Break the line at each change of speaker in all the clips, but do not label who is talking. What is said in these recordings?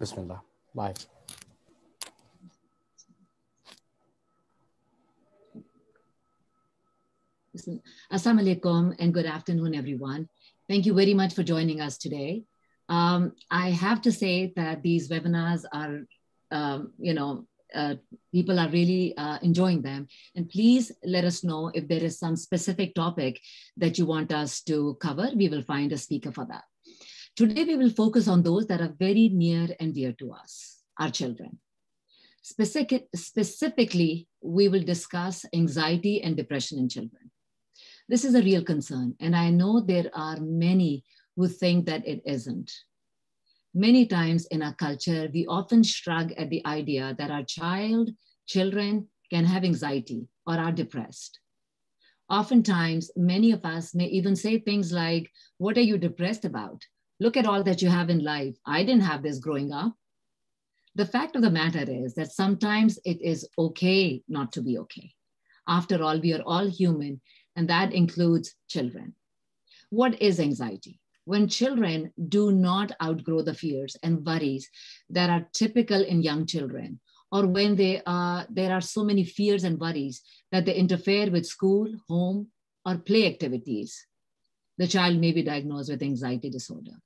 Bismillah. Live.
Assalamu alaikum and good afternoon, everyone. Thank you very much for joining us today. I have to say that these webinars are, people are really enjoying them. And please let us know if there is some specific topic that you want us to cover. We will find a speaker for that. Today, we will focus on those that are very near and dear to us, our children. Specifically, we will discuss anxiety and depression in children. This is a real concern, and I know there are many who think that it isn't. Many times in our culture, we often shrug at the idea that our children can have anxiety or are depressed. Oftentimes, many of us may even say things like, "What are you depressed about? Look at all that you have in life. I didn't have this growing up." The fact of the matter is that sometimes it is okay not to be okay. After all, we are all human, and that includes children. What is anxiety? When children do not outgrow the fears and worries that are typical in young children, or when there are so many fears and worries that they interfere with school, home, or play activities, the child may be diagnosed with anxiety disorder.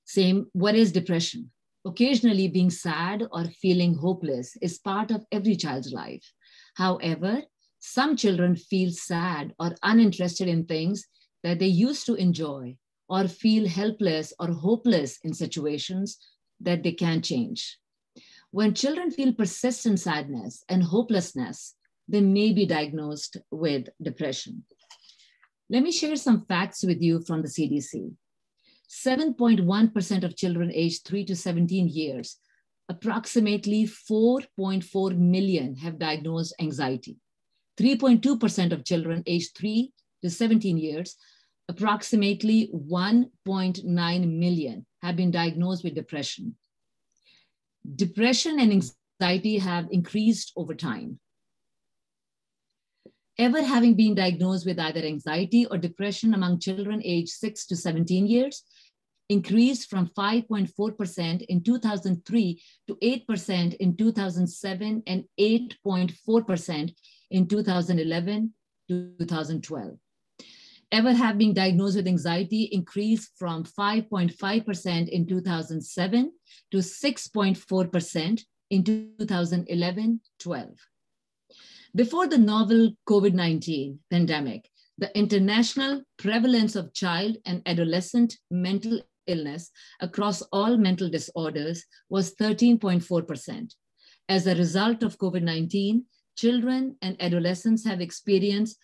Same, what is depression? Occasionally being sad or feeling hopeless is part of every child's life. However, some children feel sad or uninterested in things that they used to enjoy, or feel helpless or hopeless in situations that they can't change. When children feel persistent sadness and hopelessness, they may be diagnosed with depression. Let me share some facts with you from the CDC. 7.1% of children aged 3 to 17 years, approximately 4.4 million have diagnosed anxiety. 3.2% of children aged 3 to 17 years, approximately 1.9 million have been diagnosed with depression. Depression and anxiety have increased over time. Ever having been diagnosed with either anxiety or depression among children aged 6 to 17 years increased from 5.4% in 2003 to 8% in 2007 and 8.4% in 2011 to 2012. Ever have been diagnosed with anxiety increased from 5.5% in 2007 to 6.4% in 2011-12. Before the novel COVID-19 pandemic, the international prevalence of child and adolescent mental illness across all mental disorders was 13.4%. As a result of COVID-19, children and adolescents have experienced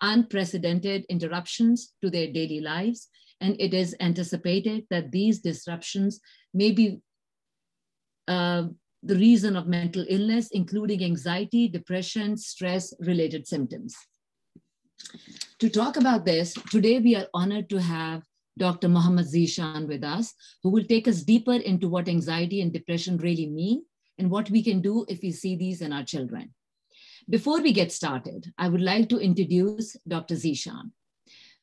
unprecedented interruptions to their daily lives, and it is anticipated that these disruptions may be the reason of mental illness, including anxiety, depression, stress-related symptoms. To talk about this, today we are honored to have Dr. Mohammad Zeeshan with us, who will take us deeper into what anxiety and depression really mean and what we can do if we see these in our children. Before we get started, I would like to introduce Dr. Zeeshan.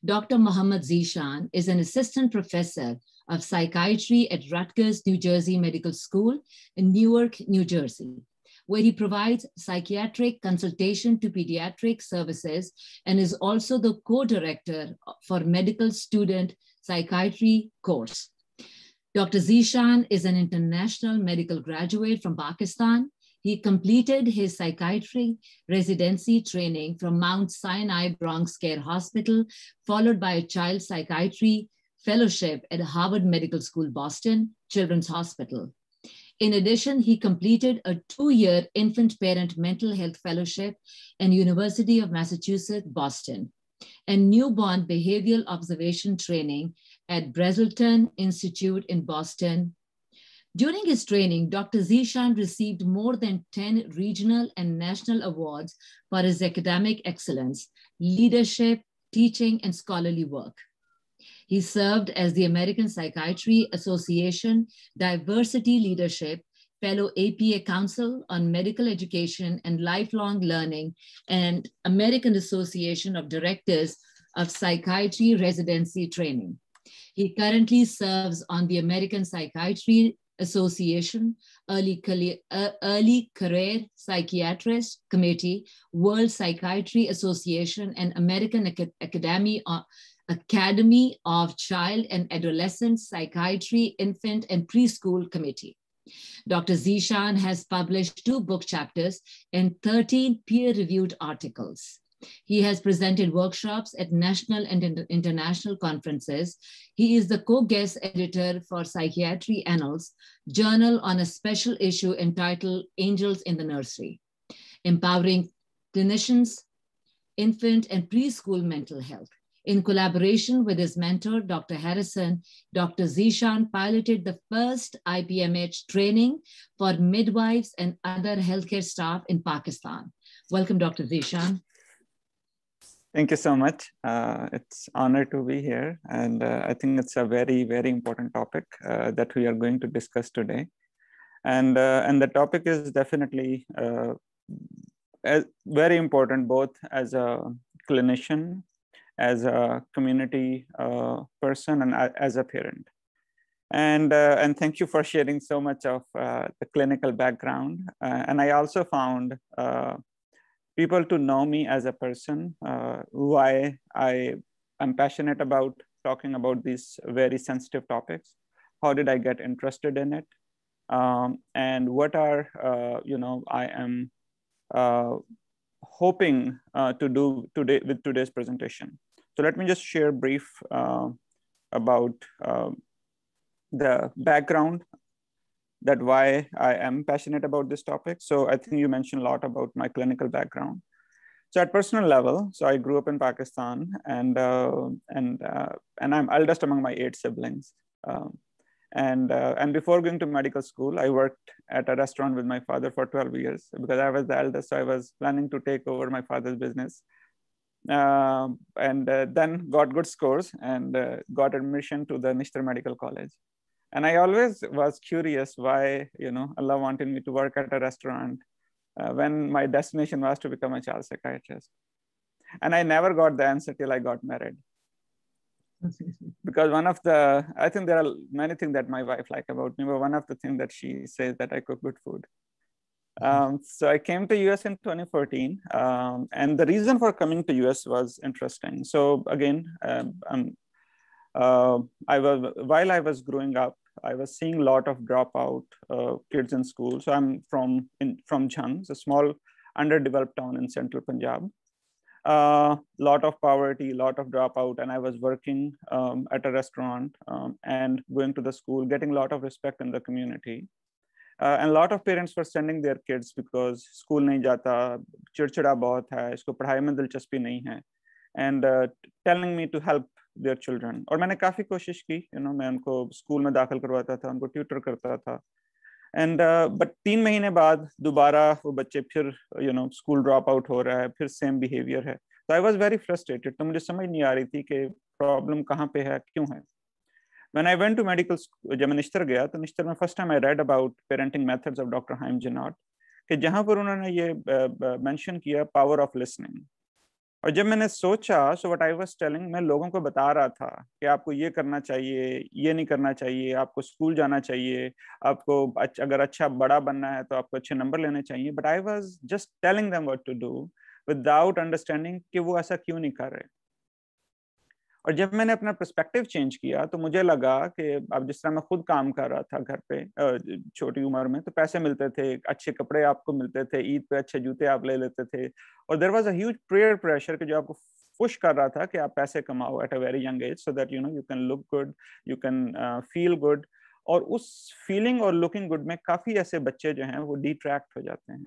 Dr. Mohammad Zeeshan is an assistant professor of psychiatry at Rutgers, New Jersey Medical School in Newark, New Jersey, where he provides psychiatric consultation to pediatric services and is also the co-director for medical student psychiatry course. Dr. Zeeshan is an international medical graduate from Pakistan. He completed his psychiatry residency training from Mount Sinai Bronx Care Hospital, followed by a child psychiatry fellowship at Harvard Medical School, Boston Children's Hospital. In addition, he completed a 2-year infant parent mental health fellowship at University of Massachusetts, Boston, and newborn behavioral observation training at Brazelton Institute in Boston. During his training, Dr. Zeeshan received more than 10 regional and national awards for his academic excellence, leadership, teaching, and scholarly work. He served as the American Psychiatry Association Diversity Leadership Fellow, APA Council on Medical Education and Lifelong Learning, and American Association of Directors of Psychiatry Residency Training. He currently serves on the American Psychiatry Association, Early Career Psychiatrist Committee, World Psychiatry Association, and American Academy of Child and Adolescent Psychiatry, Infant and Preschool Committee. Dr. Zeeshan has published 2 book chapters and 13 peer-reviewed articles. He has presented workshops at national and international conferences. He is the co-guest editor for Psychiatry Annals, journal on a special issue entitled Angels in the Nursery, Empowering Clinicians, Infant and Preschool Mental Health. In collaboration with his mentor, Dr. Harrison, Dr. Zeeshan piloted the first IPMH training for midwives and other healthcare staff in Pakistan. Welcome, Dr. Zeeshan.
Thank you so much. It's an honor to be here. And I think it's a very, very important topic that we are going to discuss today. And the topic is definitely very important, both as a clinician, as a community person, and as a parent. And thank you for sharing so much of the clinical background. And I also found people to know me as a person, why I am passionate about talking about these very sensitive topics. How did I get interested in it? And what are, I am hoping to do today with today's presentation. So let me just share brief about the background, that why I am passionate about this topic. So I think you mentioned a lot about my clinical background. So at personal level, so I grew up in Pakistan, and I'm eldest among my 8 siblings. And before going to medical school, I worked at a restaurant with my father for 12 years because I was the eldest. So I was planning to take over my father's business. Then got good scores and got admission to the Nishtar Medical College. And I always was curious why, Allah wanted me to work at a restaurant when my destination was to become a child psychiatrist. And I never got the answer till I got married. Because I think there are many things that my wife likes about me, but one of the things that she says that I cook good food. So I came to US in 2014, and the reason for coming to US was interesting. So again, while I was growing up, I was seeing a lot of dropout kids in school. So I'm from Jhang, a small underdeveloped town in central Punjab. Lot of poverty, lot of dropout, and I was working at a restaurant and going to the school, getting a lot of respect in the community. And a lot of parents were sending their kids because school nahi jata, chirchida bahut hai, isko padhai mein dilchaspi nahi hai, and telling me to help their children. और मैंने काफी कोशिश की, मैं उनको school में दाखिल करवाता था, उनको ट्यूटर करता था. And but 3 महीने बाद दोबारा वो बच्चे फिर स्कूल ड्रॉप आउट हो रहा है, फिर सेम बिहेवियर है. So I was very frustrated. तो मुझे समझ नहीं आ रही थी कि प्रॉब्लम कहाँ पे है, क्यों है. When I went to medical school, जब मैं निश्तर गया तो निश्तर में first time I read about parenting methods of Dr. Haim Jinot, कि जहाँ पर उन्होंने ये mention किया power of listening. और जब मैंने सोचा, so what I was telling, मैं लोगों को बता रहा था कि आपको ये करना चाहिए, ये नहीं करना चाहिए, आपको स्कूल जाना चाहिए, आपको अगर अच्छा बड़ा बनना है तो आपको अच्छे नंबर लेने चाहिए. But I was just telling them what to do without understanding कि वो ऐसा क्यों नहीं कर रहे. और जब मैंने अपना पर्सपेक्टिव चेंज किया तो मुझे लगा कि अब जिस तरह मैं खुद काम कर रहा था घर पे छोटी उम्र में, तो पैसे मिलते थे, अच्छे कपड़े आपको मिलते थे, ईद पे अच्छे जूते आप ले लेते थे, और there was a huge peer pressure कि जो आपको पुश कर रहा था कि आप पैसे कमाओ at a very young age so that you can look good, you can feel good. और उस फीलिंग और लुकिंग गुड में काफी ऐसे बच्चे जो हैं वो डिट्रैक्ट हो जाते हैं.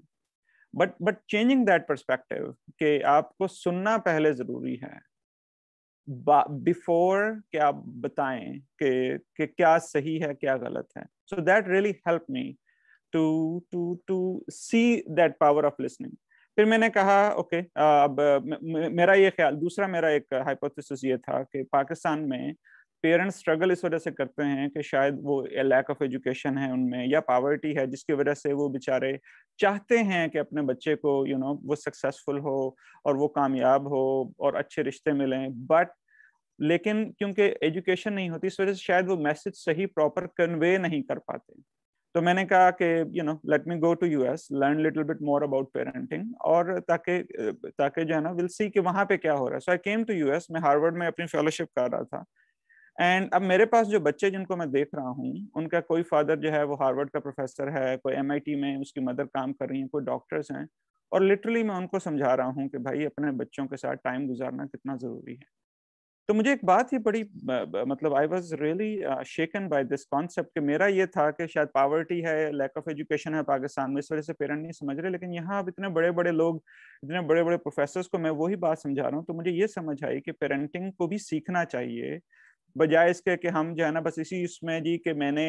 बट चेंजिंग दैट पर्सपेक्टिव कि आपको सुनना पहले जरूरी है बिफोर कि आप बताएं कि क्या सही है क्या गलत है. So that really help me to see that power of listening. फिर मैंने कहा ओके, अब मेरा ये ख्याल, दूसरा मेरा एक हाइपोथेसिस ये था कि पाकिस्तान में पेरेंट्स स्ट्रगल इस वजह से करते हैं कि शायद वो लैक ऑफ एजुकेशन है उनमें, या पावर्टी है, जिसकी वजह से वो बेचारे चाहते हैं कि अपने बच्चे को वो सक्सेसफुल हो और वो कामयाब हो और अच्छे रिश्ते मिलें, बट लेकिन क्योंकि एजुकेशन नहीं होती इस वजह से शायद वो मैसेज सही प्रॉपर कन्वे नहीं कर पाते. तो मैंने कहा कि let me go to US, learn little bit more about parenting, और ताकि जो है ना विल सी कि वहां पे क्या हो रहा है। सो आई केम टू यूएस, मैं हार्वर्ड में अपनी फेलोशिप कर रहा था। एंड अब मेरे पास जो बच्चे जिनको मैं देख रहा हूँ, उनका कोई फादर जो है वो हार्वर्ड का प्रोफेसर है, कोई एमआईटी में उसकी मदर काम कर रही है, कोई डॉक्टर्स हैं, और लिटरली मैं उनको समझा रहा हूँ कि भाई अपने बच्चों के साथ टाइम गुजारना कितना जरूरी है। तो मुझे एक बात ही बड़ी मतलब I was really shaken by this concept कि मेरा ये था कि शायद पॉवर्टी है, लैक ऑफ एजुकेशन है पाकिस्तान में, इस वजह से पेरेंट नहीं समझ रहे। लेकिन यहाँ अब इतने बड़े बड़े लोग, इतने बड़े बड़े प्रोफेसर को मैं वही बात समझा रहा हूँ, तो मुझे ये समझ आई कि पेरेंटिंग को भी सीखना चाहिए, बजाय इसके कि हम जो है ना बस इसी इसमें जी कि मैंने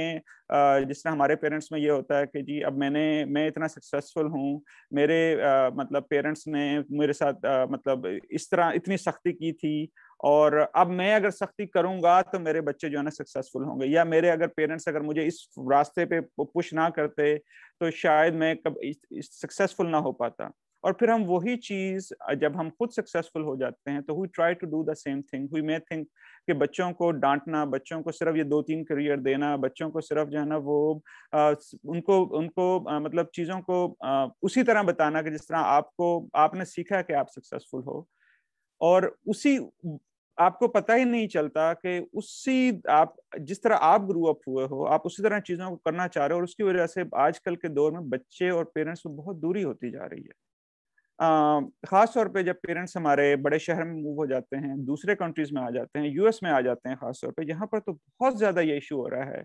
जिस तरह हमारे पेरेंट्स में ये होता है कि जी अब मैं इतना सक्सेसफुल हूँ, मेरे मतलब पेरेंट्स ने मेरे साथ मतलब इस तरह इतनी सख्ती की थी, और अब मैं अगर सख्ती करूंगा तो मेरे बच्चे जो है ना सक्सेसफुल होंगे, या मेरे अगर पेरेंट्स अगर मुझे इस रास्ते पे पुश ना करते तो शायद मैं कब सक्सेसफुल ना हो पाता। और फिर हम वही चीज जब हम खुद सक्सेसफुल हो जाते हैं तो we try to do the same thing. We may think कि बच्चों को डांटना, बच्चों को सिर्फ ये 2-3 करियर देना, बच्चों को सिर्फ जो है ना वो उनको उनको मतलब चीजों को उसी तरह बताना कि जिस तरह आपने सीखा है कि आप सक्सेसफुल हो, और उसी आपको पता ही नहीं चलता कि उसी आप जिस तरह आप ग्रो अप हुए हो आप उसी तरह चीजों को करना चाह रहे हो, और उसकी वजह से आजकल के दौर में बच्चे और पेरेंट्स में बहुत दूरी होती जा रही है। खास तौर पे जब पेरेंट्स हमारे बड़े शहर में मूव हो जाते हैं, दूसरे कंट्रीज में आ जाते हैं, यूएस में आ जाते हैं, खास तौर पे यहाँ पर तो बहुत ज्यादा ये इशू हो रहा है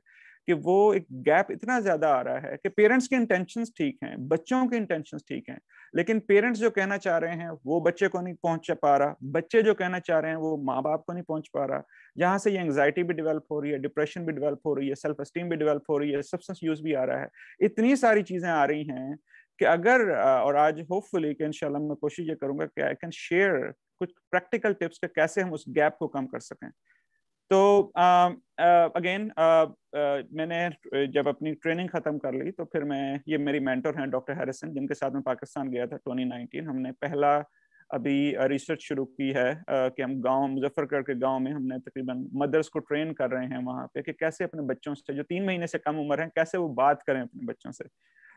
कि वो एक गैप इतना ज्यादा आ रहा है कि पेरेंट्स के इंटेंशंस ठीक हैं, बच्चों के इंटेंशंस ठीक हैं, लेकिन पेरेंट्स जो कहना चाह रहे हैं वो बच्चे को नहीं पहुंच पा रहा, बच्चे जो कहना चाह रहे हैं वो माँ बाप को नहीं पहुंच पा रहा, जहां से ये एंग्जाइटी भी डेवलप हो रही है, डिप्रेशन भी डेवलप हो रही है, सेल्फ एस्टीम भी डेवलप हो रही है, सब्सटेंस यूज भी आ रहा है। इतनी सारी चीजें आ रही हैं कि अगर और आज होपफुली कि इंशाल्लाह मैं कोशिश ये करूंगा कि आई कैन शेयर कुछ प्रैक्टिकल टिप्स के कैसे हम उस गैप को कम कर सकें। तो अगेन मैंने जब अपनी ट्रेनिंग खत्म कर ली तो फिर मैं, ये मेरी मेंटर हैं डॉक्टर हैरिसन, जिनके साथ मैं पाकिस्तान गया था 2019, हमने पहला अभी रिसर्च शुरू की है कि हम गांव मुजफ्फरगढ़ के गांव में हमने तकरीबन मदर्स को ट्रेन कर रहे हैं वहां पे कि कैसे अपने बच्चों से जो 3 महीने से कम उम्र है कैसे वो बात करें अपने बच्चों से।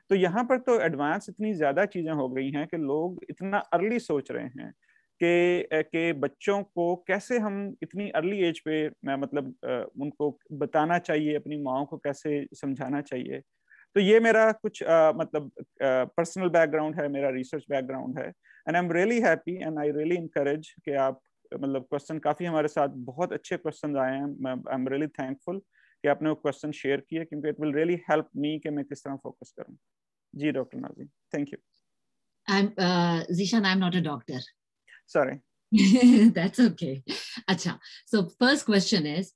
तो यहाँ पर तो एडवांस इतनी ज्यादा चीजें हो गई हैं कि लोग इतना अर्ली सोच रहे हैं कि बच्चों को कैसे हम इतनी अर्ली एज पे मैं मतलब उनको बताना चाहिए, अपनी माओ को कैसे समझाना चाहिए। तो ये मेरा कुछ मतलब पर्सनल बैकग्राउंड है, मेरा रिसर्च बैकग्राउंड है, and I am really happy and I really encourage कि आप मतलब क्वेश्चन काफी हमारे साथ बहुत अच्छे क्वेश्चन आए हैं। आई एम रियली थैंकफुल कि आपने वो क्वेश्चन शेयर किए, क्योंकि it will really help me कि मैं किस तरह फोकस करूं। जी doctor Nazim, thank you.
Zishan, I'm not a doctor.
Sorry.
That's okay. अच्छा, so first question is,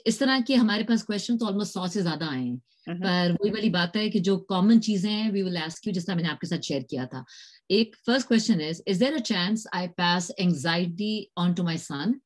इस तरह के हमारे पास क्वेश्चन तो ऑलमोस्ट 100 से ज्यादा आए हैं, पर वही वाली बात है कि जो कॉमन चीजें हैं वी विल आस्क यू, जिस तरह मैंने आपके साथ शेयर किया था। एक first question is there a chance I pass anxiety on to my son?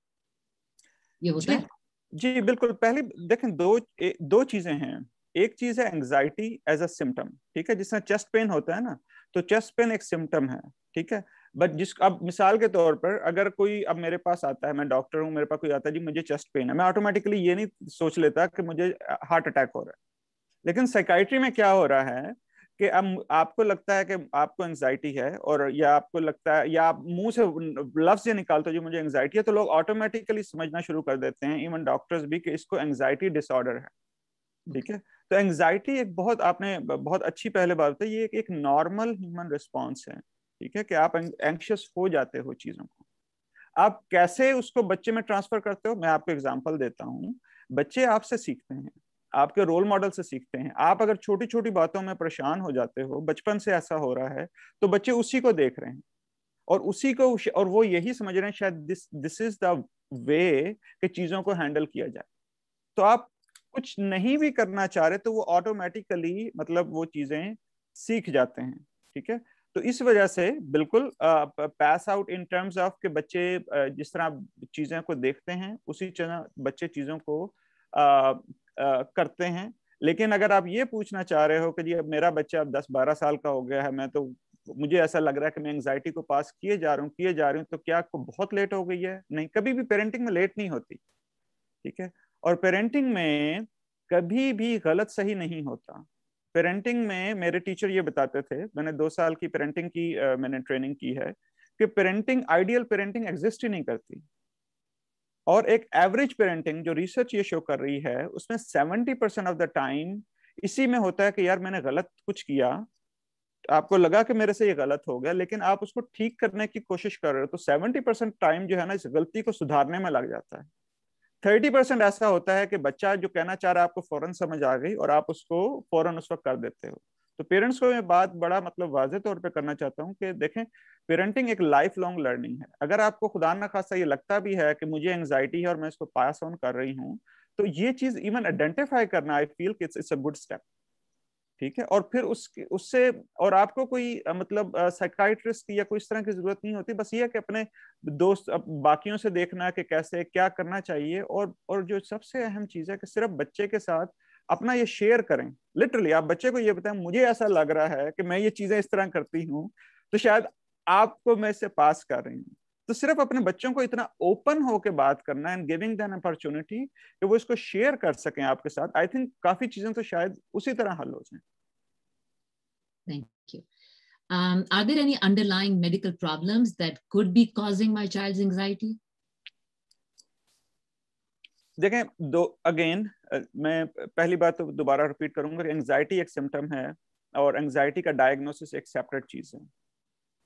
ये होता है?
जी बिल्कुल। पहले देखें दो चीजें हैं। एक चीज है एंजाइटी एज अ सिम्टम, ठीक है, जिसमें चेस्ट पेन होता है ना, तो चेस्ट पेन एक सिम्टम है, ठीक है। बट अब मिसाल के तौर पर अगर कोई अब मेरे पास आता है, मैं डॉक्टर हूँ, मेरे पास कोई आता है जी मुझे चेस्ट पेन है, मैं ऑटोमेटिकली ये नहीं सोच लेता कि मुझे हार्ट अटैक हो रहा है। लेकिन साइकाइट्री में क्या हो रहा है कि अब आपको लगता है कि आपको एंजाइटी है, और या आपको लगता है या आप मुंह से लफ्ज ये निकालते हो जो मुझे एंजाइटी है, तो लोग ऑटोमेटिकली समझना शुरू कर देते हैं, इवन डॉक्टर्स भी, कि इसको एंजाइटी डिसऑर्डर है, ठीक है। तो एंजाइटी एक बहुत, आपने बहुत अच्छी पहले बात बताई, ये एक नॉर्मल ह्यूमन रिस्पॉन्स है, ठीक है, कि आप एंक्शियस हो जाते हो चीजों को। आप कैसे उसको बच्चे में ट्रांसफर करते हो, मैं आपको एग्जांपल देता हूँ। बच्चे आपसे सीखते हैं, आपके रोल मॉडल से सीखते हैं। आप अगर छोटी छोटी बातों में परेशान हो जाते हो, बचपन से ऐसा हो रहा है, तो बच्चे उसी को देख रहे हैं और उसी को, और वो यही समझ रहे हैं शायद दिस इज द वे कि चीजों को हैंडल किया जाए। तो आप कुछ नहीं भी करना चाह रहे तो वो ऑटोमेटिकली मतलब वो चीजें सीख जाते हैं, ठीक है। तो इस वजह से बिल्कुल pass out in terms of के बच्चे जिस तरह चीजें को देखते हैं उसी तरह बच्चे चीजों को करते हैं। लेकिन अगर आप ये पूछना चाह रहे हो कि जी अब मेरा बच्चा अब 10-12 साल का हो गया है, मैं तो मुझे ऐसा लग रहा है कि मैं एंजाइटी को पास किए जा रही हूँ, तो क्या आपको बहुत लेट हो गई है? नहीं, कभी भी पेरेंटिंग में लेट नहीं होती, ठीक है। और पेरेंटिंग में कभी भी गलत सही नहीं होता। पेरेंटिंग में मेरे टीचर ये बताते थे, मैंने 2 साल की पेरेंटिंग की मैंने ट्रेनिंग की है, कि पेरेंटिंग, आइडियल पेरेंटिंग एग्जिस्ट ही नहीं करती। और एक एवरेज पेरेंटिंग जो रिसर्च ये शो कर रही है उसमें 70% ऑफ द टाइम इसी में होता है कि यार मैंने गलत कुछ किया, आपको लगा कि मेरे से ये गलत हो गया, लेकिन आप उसको ठीक करने की कोशिश कर रहे हो, तो 70% टाइम जो है ना इस गलती को सुधारने में लग जाता है। 30% ऐसा होता है कि बच्चा जो कहना चाह रहा है आपको फौरन समझ आ गई और आप उसको फौरन उस वक्त कर देते हो। तो पेरेंट्स को मैं बात बड़ा मतलब वाज़ेह तौर पे करना चाहता हूँ कि देखें, पेरेंटिंग एक लाइफ लॉन्ग लर्निंग है। अगर आपको खुदा ना खास्ता ये लगता भी है कि मुझे एंग्जाइटी है और मैं इसको पास ऑन कर रही हूँ, तो ये चीज इवन आइडेंटिफाई करना, I feel it's a good step. ठीक है, और फिर उससे और आपको कोई मतलब साइकाइट्रिस्ट की या कोई इस तरह की जरूरत नहीं होती, बस ये है कि अपने दोस्त बाकियों से देखना कि कैसे क्या करना चाहिए। और जो सबसे अहम चीज है कि सिर्फ बच्चे के साथ अपना ये शेयर करें। लिटरली आप बच्चे को ये बताएं मुझे ऐसा लग रहा है कि मैं ये चीजें इस तरह करती हूँ, तो शायद आपको मैं इससे पास कर रही हूँ। तो सिर्फ अपने बच्चों को इतना ओपन होकर बात करना एंड गिविंग देम अपॉर्चुनिटी कि वो इसको शेयर कर सकें आपके साथ, आई थिंक काफी चीजें तो शायद उसी तरह हल हो जाए।
Thank you. Are there any underlying medical problems that could be causing my child's anxiety?
देखें, दो अगेन मैं पहली बात तो दोबारा रिपीट करूंगा कि एंजाइटी एक सिम्टम है और एंजाइटी का डायग्नोसिस एक सेपरेट चीज है।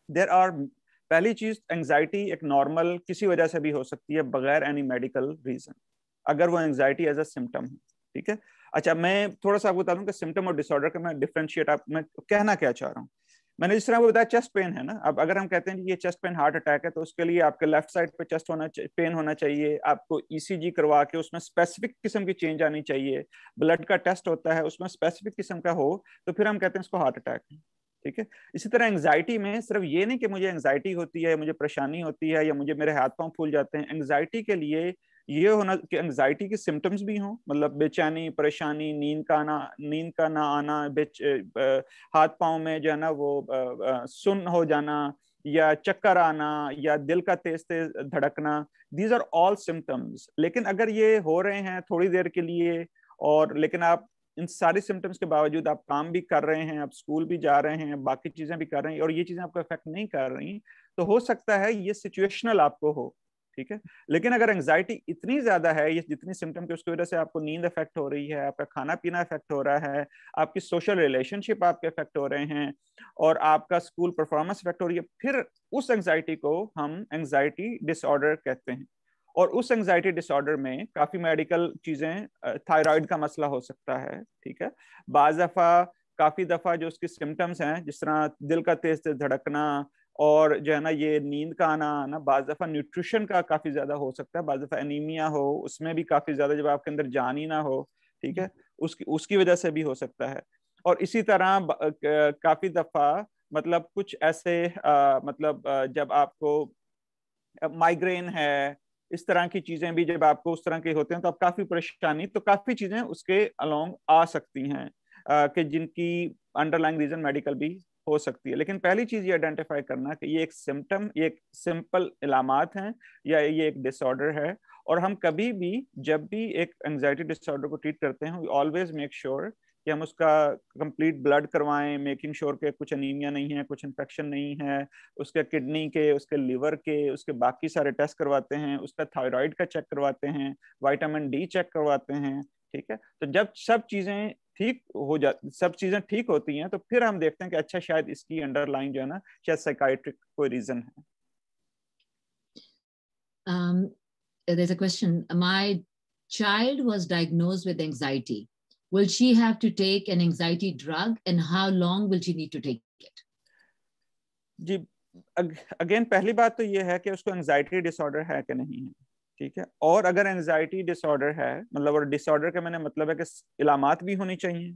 देयर आर, पहली चीज, एंजाइटी एक नॉर्मल किसी वजह से भी हो सकती है बगैर एनी मेडिकल रीजन, अगर वो एंजाइटी एज अ सिम्टम है। ठीक है, अच्छा मैं थोड़ा सा आपको बता दूं कि सिम्टम और डिसऑर्डर का मैं डिफरेंशिएट, मैं कहना क्या चाह रहा हूँ। मैंने जिस तरह वो बताया चेस्ट पेन है ना, अब अगर हम कहते हैं कि ये चेस्ट पेन हार्ट अटैक है, तो उसके लिए आपके लेफ्ट साइड पे चेस्ट पेन होना चाहिए, आपको ईसीजी करवा के उसमें स्पेसिफिक किस्म की चेंज आनी चाहिए, ब्लड का टेस्ट होता है उसमें स्पेसिफिक किस्म का हो, तो फिर हम कहते हैं इसको हार्ट अटैक है। ठीक है, इसी तरह एंजाइटी में सिर्फ ये नहीं कि मुझे एंजाइटी होती है, मुझे परेशानी होती है या मुझे मेरे हाथ पांव फूल जाते हैं, एंजाइटी के लिए ये होना कि एंजाइटी के सिम्टम्स भी हों, मतलब बेचैनी, परेशानी, नींद का ना आना, हाथ पांव में जो है ना वो सुन्न हो जाना या चक्कर आना या दिल का तेज तेज धड़कना, दीज आर ऑल सिम्टम्स। लेकिन अगर ये हो रहे हैं थोड़ी देर के लिए और लेकिन आप इन सारी सिम्टम्स के बावजूद आप काम भी कर रहे हैं, आप स्कूल भी जा रहे हैं, बाकी चीजें भी कर रहे हैं और ये चीजें आपको इफेक्ट नहीं कर रही, तो हो सकता है ये सिचुएशनल आपको हो। ठीक है, लेकिन अगर एंजाइटी इतनी ज्यादा है, ये जितनी सिम्टम की, उसकी वजह से आपको नींद इफेक्ट हो रही है, आपका खाना पीना इफेक्ट हो रहा है, आपकी सोशल रिलेशनशिप आपके इफेक्ट हो रहे हैं और आपका स्कूल परफॉर्मेंस इफेक्ट हो रही है, फिर उस एंजाइटी को हम एंजाइटी डिसऑर्डर कहते हैं। और उस एंजाइटी डिसऑर्डर में काफी मेडिकल चीजें, थायराइड का मसला हो सकता है। ठीक है, बाज दफा काफी दफा जो उसकी सिम्टम्स हैं, जिस तरह दिल का तेज तेज धड़कना और जो है ना ये नींद का आना ना, बाज दफा न्यूट्रिशन का काफी ज्यादा हो सकता है, बाज दफा एनीमिया हो, उसमें भी काफी ज्यादा जब आपके अंदर जान ही ना हो। ठीक है, उसकी उसकी वजह से भी हो सकता है। और इसी तरह काफी दफा मतलब कुछ ऐसे मतलब जब आपको माइग्रेन है, इस तरह की चीजें भी जब आपको उस तरह के होते हैं तो आप काफी परेशानी, तो काफी चीजें उसके अलोंग आ सकती हैं कि जिनकी अंडरलाइंग रीजन मेडिकल भी हो सकती है। लेकिन पहली चीज ये आइडेंटिफाई करना कि ये एक सिम्टम, ये एक सिंपल इलामात हैं या ये एक डिसऑर्डर है। और हम कभी भी जब भी एक एंजाइटी डिसऑर्डर को ट्रीट करते हैं, वी ऑलवेज मेक श्योर कि हम उसका कंप्लीट ब्लड करवाएं, मेकिंग श्योर के कुछ अनीमिया नहीं है, कुछ इन्फेक्शन नहीं है, उसके किडनी के, उसके लिवर के, उसके बाकी सारे टेस्ट करवाते हैं, उसका थायराइड का चेक करवाते हैं, विटामिन डी चेक करवाते हैं। ठीक है, तो जब सब चीजें ठीक होती हैं, तो फिर हम देखते हैं कि अच्छा शायद इसकी अंडरलाइन जो है ना शायद साइकाइट्रिक कोई रीजन है।
There's a question. My child was diagnosed with anxiety. Will she have to take an anxiety drug and how long will she need to take it?
जी, अगेन पहली बात तो ये है कि उसको एंजाइटी डिसऑर्डर है कि नहीं है। ठीक है, और अगर एंजाइटी डिसऑर्डर है मतलब, और डिसऑर्डर का मैंने मतलब है कि इलामात भी होनी चाहिए,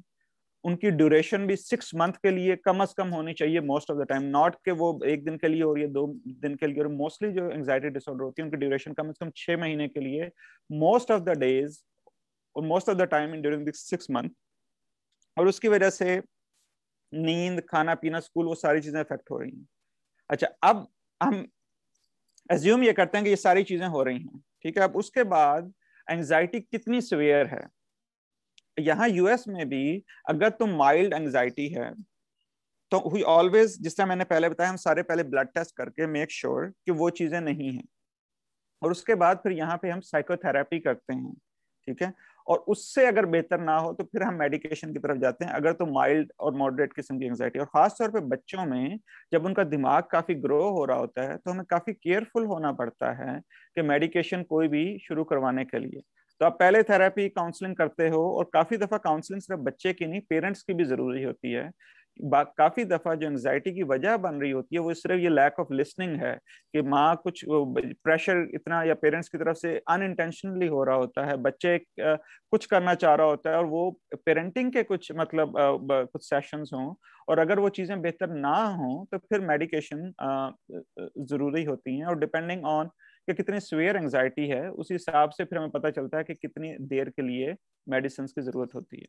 उनकी ड्यूरेशन भी 6 मंथ के लिए कम से कम होनी चाहिए most of the time, not कि वो 1 दिन के लिए और ये 2 दिन के लिए। और मोस्टली जो एंजाइटी डिसऑर्डर होती है उनकी ड्यूरेशन कम से कम 6 महीने के लिए, मोस्ट ऑफ द डेज और most of the time in during this 6 month. और उसकी वजह से नींद, खाना पीना, स्कूल, वो सारी चीजें इफेक्ट हो रही हैं। अच्छा, अब हम एज्यूम ये करते हैं कि ये सारी चीजें हो रही हैं। ठीक है, अब उसके बाद एंजाइटी कितनी सीवियर है। यहाँ यूएस में भी अगर तुम माइल्ड एंजाइटी है तो वी ऑलवेज, जिस तरह मैंने पहले बताया, हम सारे पहले ब्लड टेस्ट करके मेक श्योर कि वो चीजें नहीं हैं, और उसके बाद फिर यहाँ पे हम साइकोथेरेपी करते हैं, ठीक है। और उससे अगर बेहतर ना हो तो फिर हम मेडिकेशन की तरफ जाते हैं, अगर तो माइल्ड और मॉडरेट किस्म की एंजाइटी। और खासतौर पे बच्चों में जब उनका दिमाग काफी ग्रो हो रहा होता है तो हमें काफी केयरफुल होना पड़ता है कि मेडिकेशन कोई भी शुरू करवाने के लिए। तो आप पहले थेरेपी काउंसलिंग करते हो, और काफी दफा काउंसलिंग सिर्फ बच्चे की नहीं, पेरेंट्स की भी जरूरी होती है। काफी दफा जो एंजाइटी की वजह बन रही होती है वो सिर्फ ये लैक ऑफ लिसनिंग है, कि माँ कुछ प्रेशर इतना या पेरेंट्स की तरफ से अनइंटेंशनली हो रहा होता है, बच्चे कुछ करना चाह रहा होता है, और वो पेरेंटिंग के कुछ मतलब कुछ सेशंस हों, और अगर वो चीजें बेहतर ना हो तो फिर मेडिकेशन जरूरी होती हैं। और डिपेंडिंग ऑन कि कितनी सीवियर एंजाइटी है उस हिसाब से फिर हमें पता चलता है कि कितनी देर के लिए मेडिसिन की जरूरत होती है।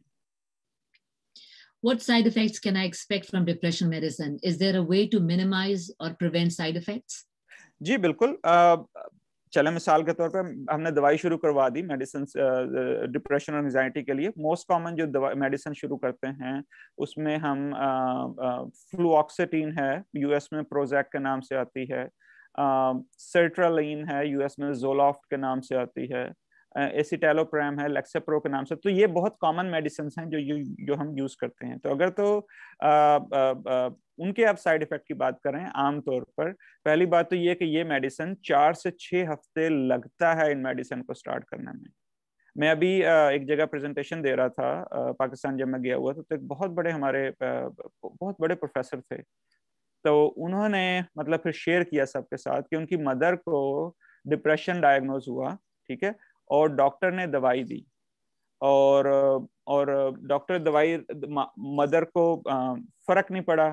What side effects can I expect from depression medicine? Is there a way to minimize or prevent side effects?
जी बिल्कुल। चले मिसाल के तौर पर हमने दवाई शुरू करवा दी मेडिसिन डिप्रेशन और एंजाइटी के लिए। मोस्ट कॉमन जो दवा मेडिसिन शुरू करते हैं उसमें हम फ्लूऑक्सीटीन है, यूएस में प्रोजेक के नाम से आती है, सर्ट्रालिन है, यूएस में जोलॉफ्ट के नाम से आती है, एसिटेलोप्राम है लेक्सेप्रो के नाम से। तो ये बहुत कॉमन मेडिसिन हैं जो हम यूज करते हैं। तो अगर तो उनके आप साइड इफेक्ट की बात करें, आमतौर पर पहली बात तो ये कि ये मेडिसिन 4 से 6 हफ्ते लगता है इन मेडिसिन को स्टार्ट करने में। मैं अभी एक जगह प्रेजेंटेशन दे रहा था पाकिस्तान, जब मैं गया हुआ था, तो एक बहुत बड़े हमारे बहुत बड़े प्रोफेसर थे। तो उन्होंने मतलब फिर शेयर किया सबके साथ कि उनकी मदर को डिप्रेशन डायग्नोज हुआ, ठीक है, और डॉक्टर ने दवाई दी, और डॉक्टर दवाई मदर को फर्क नहीं पड़ा।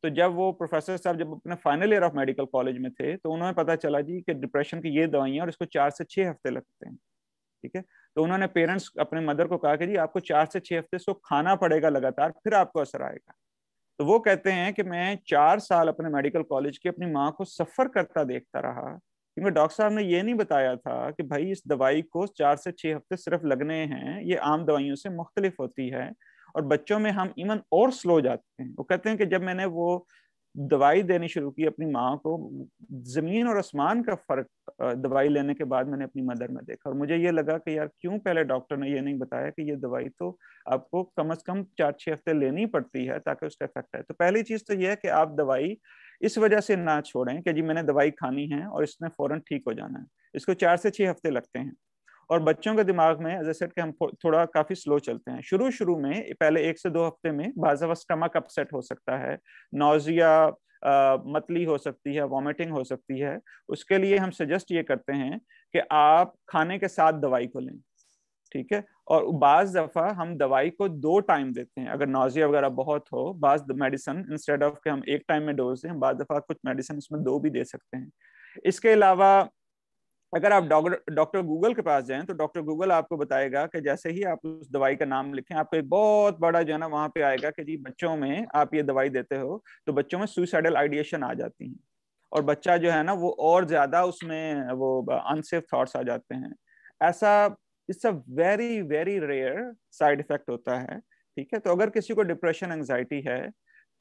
तो जब वो प्रोफेसर साहब जब अपने final year of medical college में थे तो उन्हें पता चला जी कि डिप्रेशन की ये दवाइयां और इसको 4 से 6 हफ्ते लगते हैं, ठीक है। तो उन्होंने पेरेंट्स अपने मदर को कहा कि जी आपको 4 से 6 हफ्ते इसको खाना पड़ेगा लगातार, फिर आपको असर आएगा। तो वो कहते हैं कि मैं 4 साल अपने मेडिकल कॉलेज की अपनी माँ को सफर करता देखता रहा, क्योंकि डॉक्टर साहब ने ये नहीं बताया था कि भाई इस दवाई को 4 से 6 हफ्ते सिर्फ लगने हैं, ये आम दवाइयों से मुख्तलिफ होती है, और बच्चों में हम इवन और स्लो जाते हैं। वो कहते हैं कि जब मैंने वो दवाई देनी शुरू की अपनी माँ को, जमीन और आसमान का फर्क दवाई लेने के बाद मैंने अपनी मदर में देखा, और मुझे ये लगा कि यार क्यों पहले डॉक्टर ने ये नहीं बताया कि ये दवाई तो आपको कम से कम 4-6 हफ्ते लेनी पड़ती है ताकि उसका इफेक्ट है। तो पहली चीज तो ये है कि आप दवाई इस वजह से ना छोड़ें कि जी मैंने दवाई खानी है और इसने फौरन ठीक हो जाना है, इसको 4 से 6 हफ्ते लगते हैं। और बच्चों के दिमाग में एज आई सेड कि हम थोड़ा काफी स्लो चलते हैं। शुरू में पहले 1 से 2 हफ्ते में बाज़ दफा स्टमक अपसेट हो सकता है, नौजिया, मतली हो सकती है, वॉमिटिंग हो सकती है। उसके लिए हम सजेस्ट ये करते हैं कि आप खाने के साथ दवाई को लें, ठीक है। और बाज दफा हम दवाई को 2 टाइम देते हैं अगर नौजिया वगैरह बहुत हो। बाज मेडिसिन इंस्टेड ऑफ कि हम 1 टाइम में डोज दें, बाज दफा कुछ मेडिसिन इसमें 2 भी दे सकते हैं। इसके अलावा अगर आप डॉक्टर गूगल के पास जाएं तो डॉक्टर गूगल आपको बताएगा कि जैसे ही आप उस दवाई का नाम लिखें, आपको एक बहुत बड़ा जो है ना वहां पे आएगा कि जी बच्चों में आप ये दवाई देते हो तो बच्चों में सुसाइडल आइडिएशन आ जाती है, और बच्चा जो है ना वो और ज्यादा उसमें वो अनसेफ थॉट्स आ जाते हैं। ऐसा it's a very very rare side effect होता है, ठीक है। तो अगर किसी को डिप्रेशन एंजाइटी है,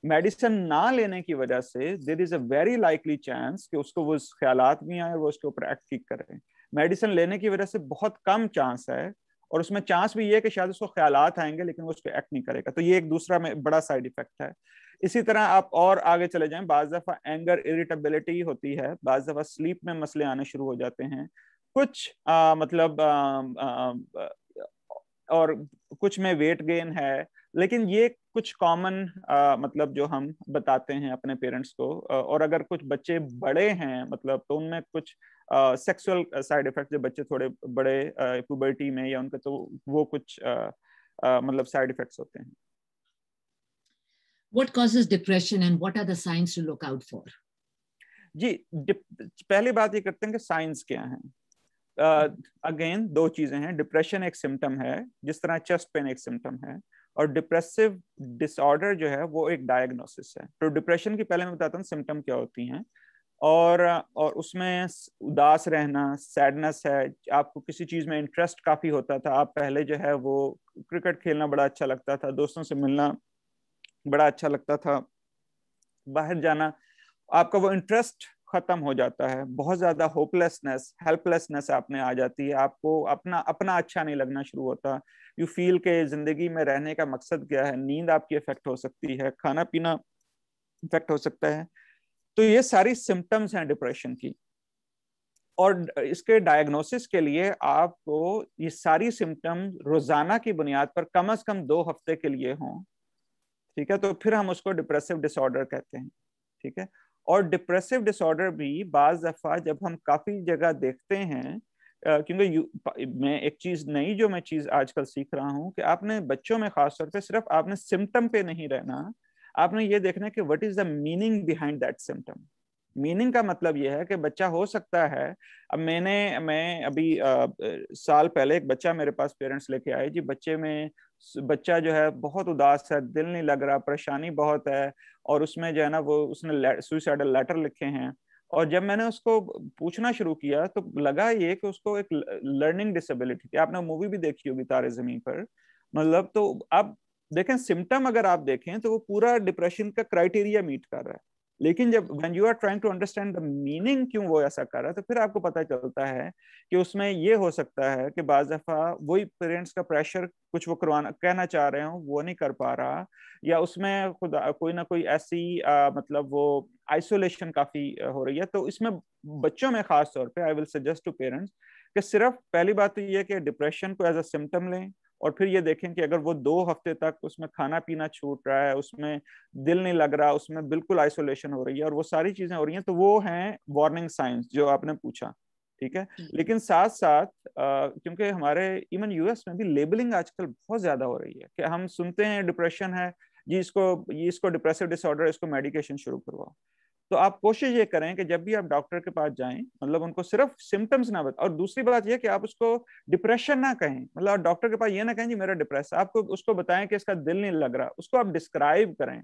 मेडिसिन ना लेने की वजह से there is a very likely chance कि उसको वो ख्यालात भी आए और वो उसके ऊपर एक्ट ठीक करे। मेडिसिन लेने की वजह से बहुत कम चांस है, और उसमें चांस भी ये है कि शायद उसको ख्यालात आएंगे लेकिन वो उस पर एक्ट नहीं करेगा। तो ये एक दूसरा बड़ा साइड इफेक्ट है। इसी तरह आप और आगे चले जाएं, बाज दफा एंगर इरिटेबिलिटी होती है, बाज दफा स्लीप में मसले आने शुरू हो जाते हैं, कुछ मतलब और कुछ में वेट गेन है। लेकिन ये कुछ कॉमन मतलब जो हम बताते हैं अपने पेरेंट्स को, और अगर कुछ बच्चे बड़े हैं मतलब तो उनमें कुछ सेक्सुअल साइड इफेक्ट, जो बच्चे थोड़े बड़े प्यूबर्टी में या उनके, तो वो कुछ मतलब साइड इफेक्ट्स होते हैं।
What causes depression and what are the signs to look out for?
जी, पहली बात ये करते हैं कि साइंस क्या है। अगेन 2 चीजें हैं, डिप्रेशन एक सिम्टम है जिस तरह चेस्ट पेन एक सिम्टम है, और डिप्रेसिव डिसऑर्डर जो है वो एक डायग्नोसिस है। तो डिप्रेशन की पहले मैं बताता हूँ सिम्टम क्या होती हैं। और उसमें उदास रहना, सैडनेस है, आपको किसी चीज में इंटरेस्ट काफी होता था, आप पहले जो है वो क्रिकेट खेलना बड़ा अच्छा लगता था, दोस्तों से मिलना बड़ा अच्छा लगता था, बाहर जाना, आपका वो इंटरेस्ट खत्म हो जाता है, बहुत ज्यादा होपलेसनेस, हेल्पलेसनेस आप में आ जाती है, आपको अपना अपना अच्छा नहीं लगना शुरू होता, यू फील के जिंदगी में रहने का मकसद क्या है, नींद आपकी इफेक्ट हो सकती है, खाना पीना इफेक्ट हो सकता है। तो ये सारी सिम्टम्स हैं डिप्रेशन की, और इसके डायग्नोसिस के लिए आपको ये सारी सिम्टम रोजाना की बुनियाद पर कम से कम 2 हफ्ते के लिए हों, ठीक है, तो फिर हम उसको डिप्रेसिव डिसऑर्डर कहते हैं, ठीक है। और डिप्रेसिव डिसऑर्डर भी बाज दफा जब हम काफी जगह देखते हैं, क्योंकि मैं एक चीज नई जो मैं चीज आजकल सीख रहा हूँ कि आपने बच्चों में खासतौर पे सिर्फ आपने सिम्टम पे नहीं रहना, आपने ये देखना कि what is the meaning behind that symptom. Meaning का मतलब यह है कि बच्चा हो सकता है, अब मैं अभी साल पहले एक बच्चा मेरे पास पेरेंट्स लेके आए जी, बच्चा जो है बहुत उदास है, दिल नहीं लग रहा, परेशानी बहुत है, और उसमें जो है ना वो उसने सुइसाइडल लेटर लिखे हैं। और जब मैंने उसको पूछना शुरू किया तो लगा ये कि उसको एक लर्निंग डिसेबिलिटी थी, आपने मूवी भी देखी होगी तारे जमीन पर, मतलब तो आप देखें सिम्टम अगर आप देखें तो वो पूरा डिप्रेशन का क्राइटेरिया मीट कर रहा है, लेकिन जब when you are trying to understand the meaning क्यों वो ऐसा कर रहा है, तो फिर आपको पता चलता है कि उसमें ये हो सकता है कि बाज दफा वही पेरेंट्स का प्रेशर, कुछ वो करवाना कहना चाह रहे हो वो नहीं कर पा रहा, या उसमें खुदा कोई ना कोई ऐसी मतलब वो आइसोलेशन काफी हो रही है। तो इसमें बच्चों में खास तौर पे I will suggest to parents कि सिर्फ पहली बात तो ये है कि डिप्रेशन को एज अ सिम्टम लें, और फिर ये देखें कि अगर वो 2 हफ्ते तक उसमें खाना पीना छूट रहा है, उसमें दिल नहीं लग रहा, उसमें बिल्कुल आइसोलेशन हो रही है, और वो सारी चीजें हो रही हैं, तो वो हैं वार्निंग साइंस जो आपने पूछा, ठीक है। लेकिन साथ साथ क्योंकि हमारे इवन यूएस में भी लेबलिंग आजकल बहुत ज्यादा हो रही है कि हम सुनते हैं डिप्रेशन है जी, इसको डिप्रेसिव डिसऑर्डर, इसको मेडिकेशन शुरू करवाओ। तो आप कोशिश ये करें कि जब भी आप डॉक्टर के पास जाएं, मतलब उनको सिर्फ सिम्टम्स ना बताएं, और दूसरी बात यह कि आप उसको डिप्रेशन ना कहें, मतलब डॉक्टर के पास ये ना कहें जी मेरा डिप्रेशन, आपको उसको बताएं कि इसका दिल नहीं लग रहा, उसको आप डिस्क्राइब करें,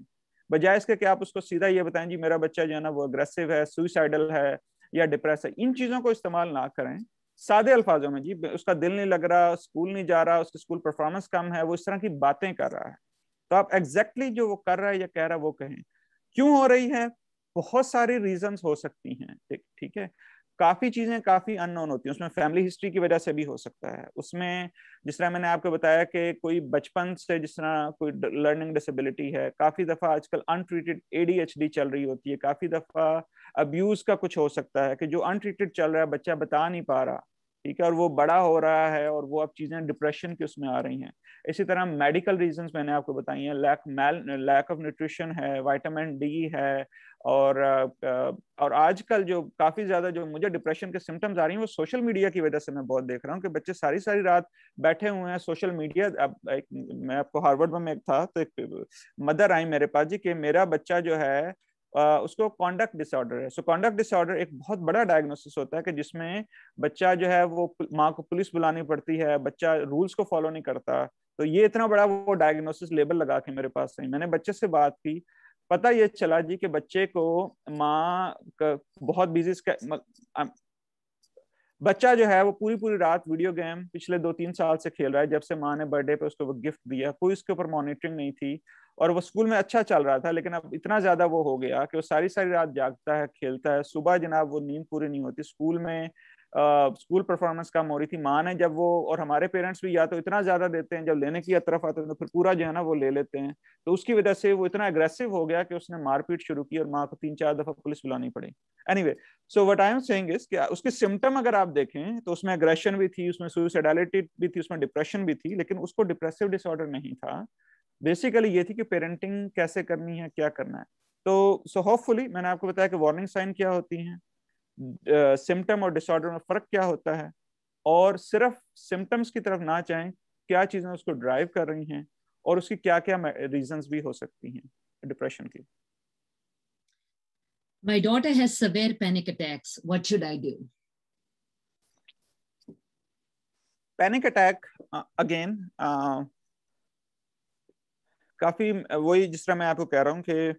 बजाय इसके कि आप उसको सीधा ये बताएं जी मेरा बच्चा जो है ना वो अग्रेसिव है, सुइसाइडल है या डिप्रेस है। इन चीजों को इस्तेमाल ना करें, सादे अल्फाजों में जी उसका दिल नहीं लग रहा, स्कूल नहीं जा रहा, उसकी स्कूल परफॉर्मेंस कम है, वो इस तरह की बातें कर रहा है, तो आप एग्जैक्टली जो वो कर रहा है या कह रहा है वो कहें। क्यों हो रही है, बहुत सारी रीजंस हो सकती हैं, ठीक है, काफी चीजें काफी अननोन होती हैं, उसमें फैमिली हिस्ट्री की वजह से भी हो सकता है, उसमें जिस तरह मैंने आपको बताया कि कोई बचपन से जिस तरह कोई लर्निंग डिसेबिलिटी है, काफी दफा आजकल अनट्रीटेड एडीएचडी चल रही होती है, काफी दफा अब्यूज का कुछ हो सकता है कि जो अनट्रीटेड चल रहा है बच्चा बता नहीं पा रहा, ठीक है, और वो बड़ा हो रहा है और वो अब चीजें डिप्रेशन की उसमें आ रही हैं। इसी तरह मेडिकल रीजंस मैंने आपको बताई हैं, लैक ऑफ न्यूट्रिशन है, विटामिन डी है, और आजकल जो काफी ज्यादा जो मुझे डिप्रेशन के सिम्टम्स आ रही हैं वो सोशल मीडिया की वजह से मैं बहुत देख रहा हूँ कि बच्चे सारी सारी रात बैठे हुए हैं सोशल मीडिया। अब मैं आपको हार्वर्ड में एक था तो एक मदर आई मेरे पास जी कि मेरा बच्चा जो है उसको कॉन्डक्ट डिसऑर्डर है। सो कॉन्डक्ट डिसऑर्डर एक बहुत बड़ा डायग्नोसिस होता है कि जिसमें बच्चा जो है वो माँ को पुलिस बुलानी पड़ती है, बच्चा रूल्स को फॉलो नहीं करता। तो ये इतना बड़ा वो डायग्नोसिस लेबल लगा के मेरे पास आई, मैंने बच्चे से बात की, पता ये चला जी कि बच्चे को माँ बहुत बिजी, बच्चा जो है वो पूरी पूरी रात वीडियो गेम पिछले 2-3 साल से खेल रहा है, जब से माँ ने बर्थडे पे उसको वो गिफ्ट दिया, कोई उसके ऊपर मॉनिटरिंग नहीं थी, और वो स्कूल में अच्छा चल रहा था, लेकिन अब इतना ज्यादा वो हो गया कि वो सारी सारी रात जागता है, खेलता है, सुबह जनाब वो नींद पूरी नहीं होती, स्कूल में स्कूल परफॉर्मेंस कम हो रही थी। माँ ने जब वो, और हमारे पेरेंट्स भी या तो इतना ज्यादा देते हैं, जब लेने की तरफ आते हैं तो फिर पूरा जो है ना वो ले लेते हैं, तो उसकी वजह से वो इतना अग्रेसिव हो गया कि उसने मारपीट शुरू की और माँ को 3-4 दफा पुलिस बुलानी पड़ी। Anyway, so what I am saying is कि उसके सिम्टम अगर आप देखें तो उसमें एग्रेशन भी थी, उसमें सुइसाइडलिटी भी थी, उसमें डिप्रेशन भी थी, लेकिन उसको डिप्रेसिव डिसऑर्डर नहीं था। बेसिकली ये थी कि पेरेंटिंग कैसे करनी है, क्या करना है। तो सो होपफुली मैंने आपको बताया कि वार्निंग साइन क्या होती हैं, सिम्टम और डिसऑर्डर में फर्क क्या होता है, और सिर्फ सिम्टम्स की तरफ ना जाएं, क्या चीजें उसको ड्राइव कर रही हैं, और उसकी क्या क्या रीजंस भी हो सकती हैं डिप्रेशन की।
My daughter has severe panic attacks. What should I do?
Panic attack again काफी वही जिस तरह मैं आपको कह रहा हूँ कि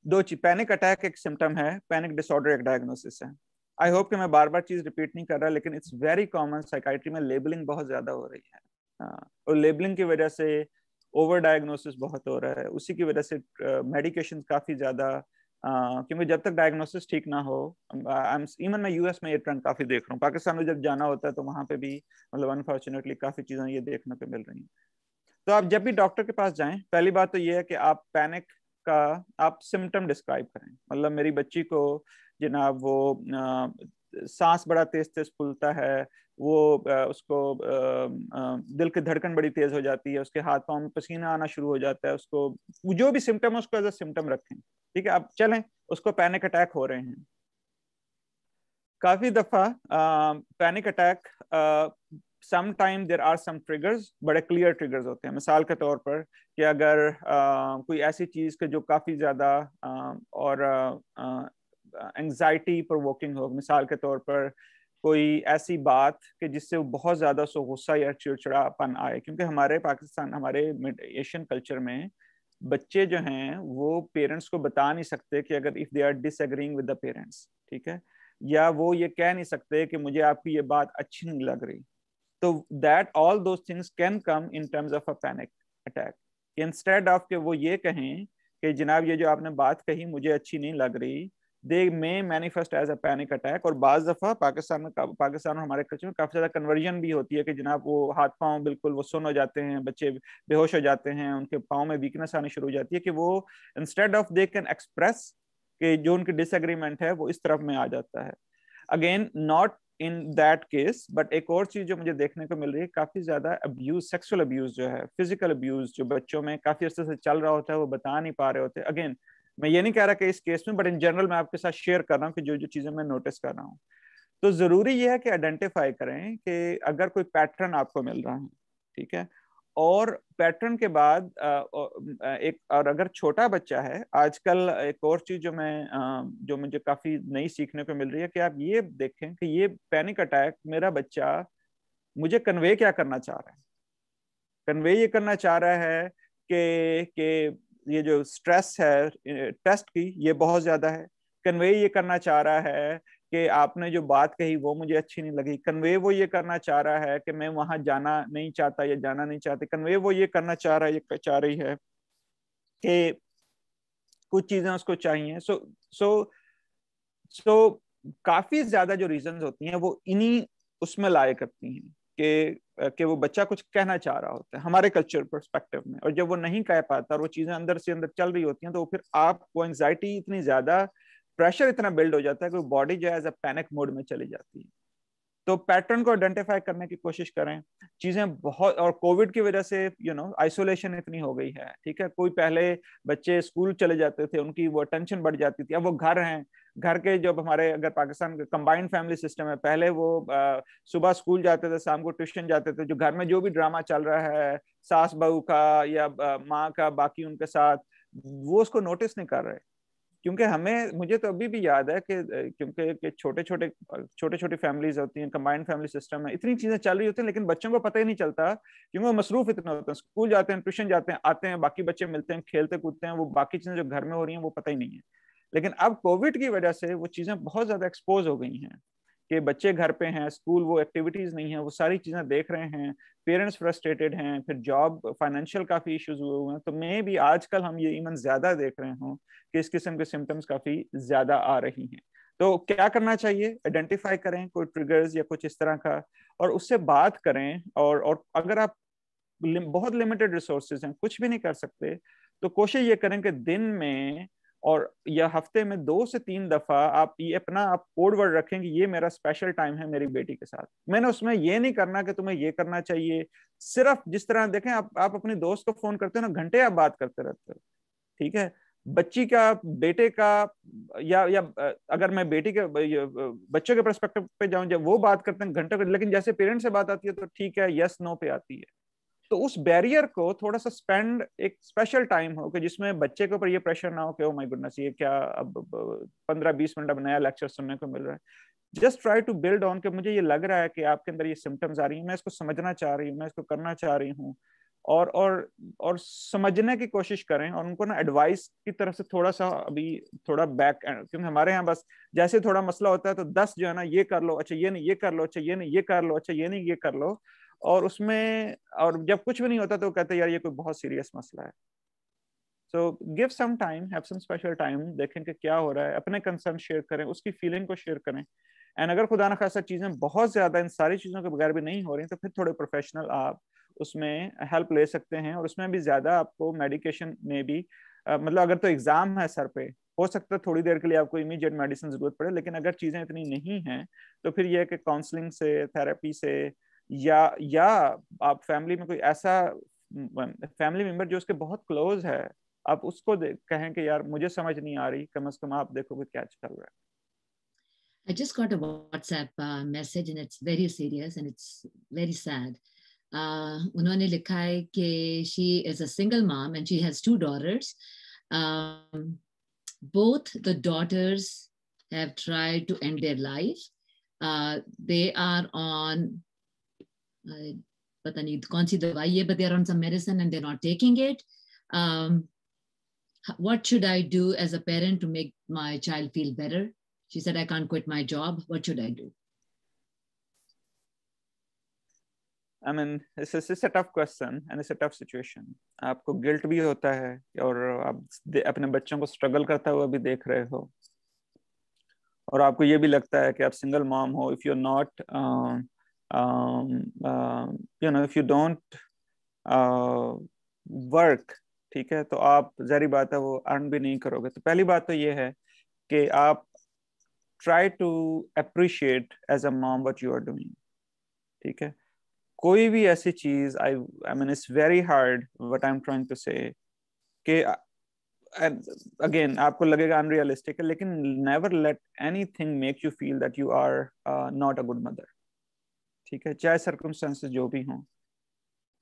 दो चीज, पैनिक अटैक एक सिम्टम है, पैनिक डिसऑर्डर एक डायग्नोसिस है। आई होप कि मैं बार बार चीज रिपीट नहीं कर रहा, लेकिन इट्स वेरी कॉमन। साइकाइट्री में लेबलिंग बहुत ज्यादा हो रही है, और लेबलिंग की वजह से ओवर डायग्नोसिस बहुत हो रहा है, उसी की वजह से मेडिकेशन काफी ज्यादा, क्योंकि जब तक डायग्नोसिस ठीक ना हो, इवन मैं यूएस में ये ट्रेंड काफी देख रहा हूँ, पाकिस्तान में जब जाना होता है तो वहां पे भी मतलब अनफॉर्चुनेटली काफी चीजें ये देखने को मिल रही हैं। तो आप जब भी डॉक्टर के पास जाएं, पहली बात तो ये है कि आप पैनिक का आप सिम्टम डिस्क्राइब करें। मतलब मेरी बच्ची को जनाब वो सांस बड़ा तेज तेज फूलता है, वो उसको दिल की धड़कन बड़ी तेज हो जाती है, उसके हाथ पांव में पसीना आना शुरू हो जाता है, उसको जो भी सिम्टम है उसको एज अ सिम्टम रखें। ठीक है, आप चलें उसको पैनिक अटैक हो रहे हैं। काफी दफा panic attack sometime there are some triggers, बड़े क्लियर ट्रिगर्स होते हैं। मिसाल के तौर पर कि अगर कोई ऐसी चीज के जो काफी ज्यादा और एंजाइटी प्रोवोकिंग हो, मिसाल के तौर पर कोई ऐसी बात कि जिससे वो बहुत ज्यादा सो गुस्सा या चिड़चिड़ापन आए, क्योंकि हमारे पाकिस्तान, हमारे एशियन कल्चर में बच्चे जो हैं वो पेरेंट्स को बता नहीं सकते कि अगर if they are disagreeing with the parents, ठीक है, या वो ये कह नहीं सकते कि मुझे आपकी ये बात अच्छी नहीं लग रही। तो that all those things can come in terms of a panic attack. Instead of के वो ये कहें कि जनाब ये जो आपने बात कही मुझे अच्छी नहीं लग रही, they may manifest as a panic attack. और बाज दफा पाकिस्तान और हमारे कल्चर में काफी ज्यादा कन्वर्जन भी होती है कि जनाब वो हाथ पांव बिल्कुल वो सुन्न हो जाते हैं, बच्चे बेहोश हो जाते हैं, उनके पाँव में वीकनेस आनी शुरू हो जाती है, कि वो instead of they can express कि जो उनकी डिसएग्रीमेंट है वो इस तरफ में आ जाता है। Again not in that case, but एक और चीज जो मुझे देखने को मिल रही है, काफी ज्यादा अब्यूज, सेक्सुअल अब्यूज जो है, फिजिकल अब्यूज जो बच्चों में काफी अर्से से चल रहा होता है, वो बता नहीं पा रहे होते। अगेन मैं ये नहीं कह रहा कि इस केस में, बट इन जनरल मैं आपके साथ शेयर कर रहा हूँ कि जो जो चीजें मैं नोटिस कर रहा हूँ। तो जरूरी ये है कि आइडेंटिफाई करें कि अगर कोई पैटर्न आपको मिल रहा है, ठीक है, और पैटर्न के बाद एक, और अगर छोटा बच्चा है, आजकल एक और चीज जो मैं जो मुझे काफी नई सीखने को मिल रही है कि आप ये देखें कि ये पैनिक अटैक मेरा बच्चा मुझे कन्वे क्या करना चाह रहा है। कन्वे ये करना चाह रहा है कि ये जो स्ट्रेस है टेस्ट की ये बहुत ज्यादा है। कन्वे ये करना चाह रहा है कि आपने जो बात कही वो मुझे अच्छी नहीं लगी। कन्वे वो ये करना चाह रहा है कि मैं वहां जाना नहीं चाहता या जाना नहीं चाहती। कन्वे वो ये करना चाह रहा है, ये चाह रही है कि कुछ चीजें उसको चाहिए। सो सो काफी ज्यादा जो रीजंस होती हैं वो इन्हीं उसमें लाया करती हैं कि वो बच्चा कुछ कहना चाह रहा होता है हमारे कल्चर पर्सपेक्टिव में, और जब वो नहीं कह पाता और वो चीजें अंदर से अंदर चल रही होती हैं, तो फिर आपको एंजाइटी इतनी ज्यादा, प्रेशर इतना बिल्ड हो जाता है कि बॉडी जो है एज अ पैनिक मोड में चली जाती है। तो पैटर्न को आइडेंटिफाई करने की कोशिश करें। चीजें बहुत, और कोविड की वजह से आइसोलेशन इतनी हो गई है, ठीक है, कोई पहले बच्चे स्कूल चले जाते थे, उनकी वो टेंशन बढ़ जाती थी, अब वो घर हैं, घर के जब हमारे अगर पाकिस्तान का कंबाइंड फैमिली सिस्टम है, पहले वो सुबह स्कूल जाते थे, शाम को ट्यूशन जाते थे, जो घर में जो भी ड्रामा चल रहा है सास बहू का या माँ का बाकी उनके साथ, वो उसको नोटिस नहीं कर रहे। क्योंकि हमें, मुझे तो अभी भी याद है कि क्योंकि छोटे छोटे फैमिलीज होती हैं, कंबाइंड फैमिली सिस्टम है, इतनी चीजें चल रही होती हैं, लेकिन बच्चों को पता ही नहीं चलता क्योंकि वो मसरूफ इतने होते हैं, स्कूल जाते हैं, ट्यूशन जाते हैं, आते हैं, बाकी बच्चे मिलते हैं, खेलते कूदते हैं, वो बाकी चीजें जो घर में हो रही हैं वो पता ही नहीं है। लेकिन अब कोविड की वजह से वो चीजें बहुत ज्यादा एक्सपोज हो गई हैं कि बच्चे घर पे हैं, स्कूल वो एक्टिविटीज नहीं है, वो सारी चीजें देख रहे हैं, पेरेंट्स फ्रस्ट्रेटेड हैं, फिर जॉब फाइनेंशियल काफी इश्यूज हुए हैं। तो मे भी आजकल हम ये इवन ज्यादा देख रहे हों कि इस किस्म के सिम्टम्स काफी ज्यादा आ रही हैं। तो क्या करना चाहिए, आइडेंटिफाई करें कोई ट्रिगर्स या कुछ इस तरह का, और उससे बात करें। और अगर आप बहुत लिमिटेड रिसोर्सेज हैं, कुछ भी नहीं कर सकते, तो कोशिश ये करें कि दिन में और या हफ्ते में 2 से 3 दफा आप ये अपना आप कोड वर्ड रखें कि ये मेरा स्पेशल टाइम है मेरी बेटी के साथ। मैंने उसमें ये नहीं करना कि तुम्हें ये करना चाहिए, सिर्फ जिस तरह देखें आप अपने दोस्त को फोन करते हो ना, घंटे आप बात करते रहते हो, ठीक है, बच्ची का, बेटे का, या अगर मैं बेटी के बच्चों के पर्सपेक्टिव पे जाऊं, जब वो बात करते हैं घंटे, लेकिन जैसे पेरेंट्स से बात आती है तो ठीक है, यस नो पे आती है। तो उस बैरियर को थोड़ा सा स्पेंड, एक स्पेशल टाइम हो कि जिसमें बच्चे के ऊपर ये प्रेशर ना हो कि ओ माय गुडनेस ये क्या अब 15-20 मिनट अब नया लेक्चर सुनने को मिल रहा है। Just try to build on कि मुझे ये लग रहा है कि आपके अंदर ये सिम्टम्स आ रही है, मैं इसको समझना चाह रही हूँ, मैं इसको करना चाह रही हूँ, और समझने की कोशिश करें, और उनको ना एडवाइस की तरफ से थोड़ा सा अभी थोड़ा बैक, क्योंकि हमारे यहाँ बस जैसे थोड़ा मसला होता है तो 10 जो है ना, ये कर लो, अच्छा ये नहीं ये कर लो, अच्छा ये नहीं ये कर लो, अच्छा ये नहीं ये कर लो, और उसमें और जब कुछ भी नहीं होता तो कहते हैं यार ये कोई बहुत सीरियस मसला है। So give some time, have some special time, देखें कि क्या हो रहा है, अपने कंसर्न शेयर करें, उसकी फीलिंग को शेयर करें। एंड अगर खुदा न खासा चीजें बहुत ज्यादा इन सारी चीजों के बगैर भी नहीं हो रही तो फिर थोड़े प्रोफेशनल आप उसमें हेल्प ले सकते हैं। और उसमें भी ज्यादा आपको मेडिकेशन में भी मतलब अगर तो एग्जाम है सर पे, हो सकता है थोड़ी देर के लिए आपको इमीडिएट मेडिसिन जरूरत पड़े, लेकिन अगर चीजें इतनी नहीं हैं तो फिर यह है कि काउंसलिंग से, थेरेपी से, या आप फैमिली में कोई ऐसा फैमिली मेंबर जो उसके बहुत क्लोज है, आप उसको कहें कि यार मुझे समझ नहीं आ रही, कम से कम आप देखो कि क्या चल रहा है।
I just got a WhatsApp message and it's very serious and it's very sad. उन्होंने लिखा है कि she is a single mom and she has 2 daughters. Both the daughters have tried to end their life. They are on पता नहीं कौन सी दवाई है, but they are on some medicine and they're not taking it. What should I do as a parent to make my child feel better? She said, I can't quit my job. What should I do?
I mean, it's a tough question and it's a tough situation. आपको guilt भी होता है और आप अपने बच्चों को struggle करता हुआ भी देख रहे हो, और आपको ये भी लगता है कि आप सिंगल मॉम हो, if you are not you know if you don't work, ठीक है, तो आप जारी बात है वो अर्न भी नहीं करोगे। तो पहली बात तो ये है कि आप try to appreciate as a mom what you are doing, ठीक है। कोई भी ऐसी चीज, I mean it's very hard what I am trying to say कि अगेन आपको लगेगा अनरियलिस्टिक है, लेकिन never let anything make you feel that you are not a good mother, ठीक है, चाहे सर्कमस्टेंसेस जो भी हों,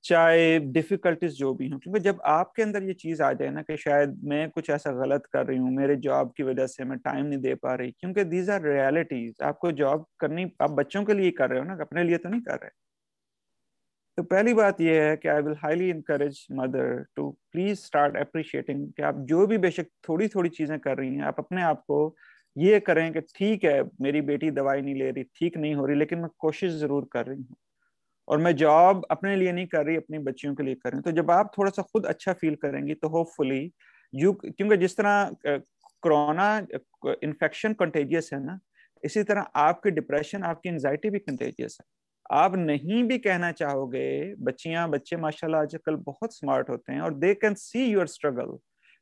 चाहे डिफिकल्टीज जो भी हों। क्योंकि जब आपके अंदर ये चीज आ जाए ना कि शायद मैं कुछ ऐसा गलत कर रही हूँ, मेरे जॉब की वजह से मैं टाइम नहीं दे पा रही, क्योंकि दीज आर रियलिटीज, आपको जॉब करनी, आप बच्चों के लिए कर रहे हो ना, अपने लिए तो नहीं कर रहे। तो पहली बात यह है कि I will highly encourage mother to please start appreciating कि आप जो भी बेशक थोड़ी थोड़ी चीजें कर रही हैं, आप अपने आप को ये करें कि ठीक है मेरी बेटी दवाई नहीं ले रही, ठीक नहीं हो रही, लेकिन मैं कोशिश जरूर कर रही हूँ, और मैं जॉब अपने लिए नहीं कर रही, अपनी बच्चियों के लिए कर रही हूँ। तो जब आप थोड़ा सा खुद अच्छा फील करेंगी तो होपफुली यू, क्योंकि जिस तरह कोरोना इन्फेक्शन कंटेजियस है ना, इसी तरह आपकी डिप्रेशन, आपकी एंजाइटी भी कंटेजियस है। आप नहीं भी कहना चाहोगे, बच्चियां बच्चे माशाल्लाह आजकल बहुत स्मार्ट होते हैं और they can see your struggle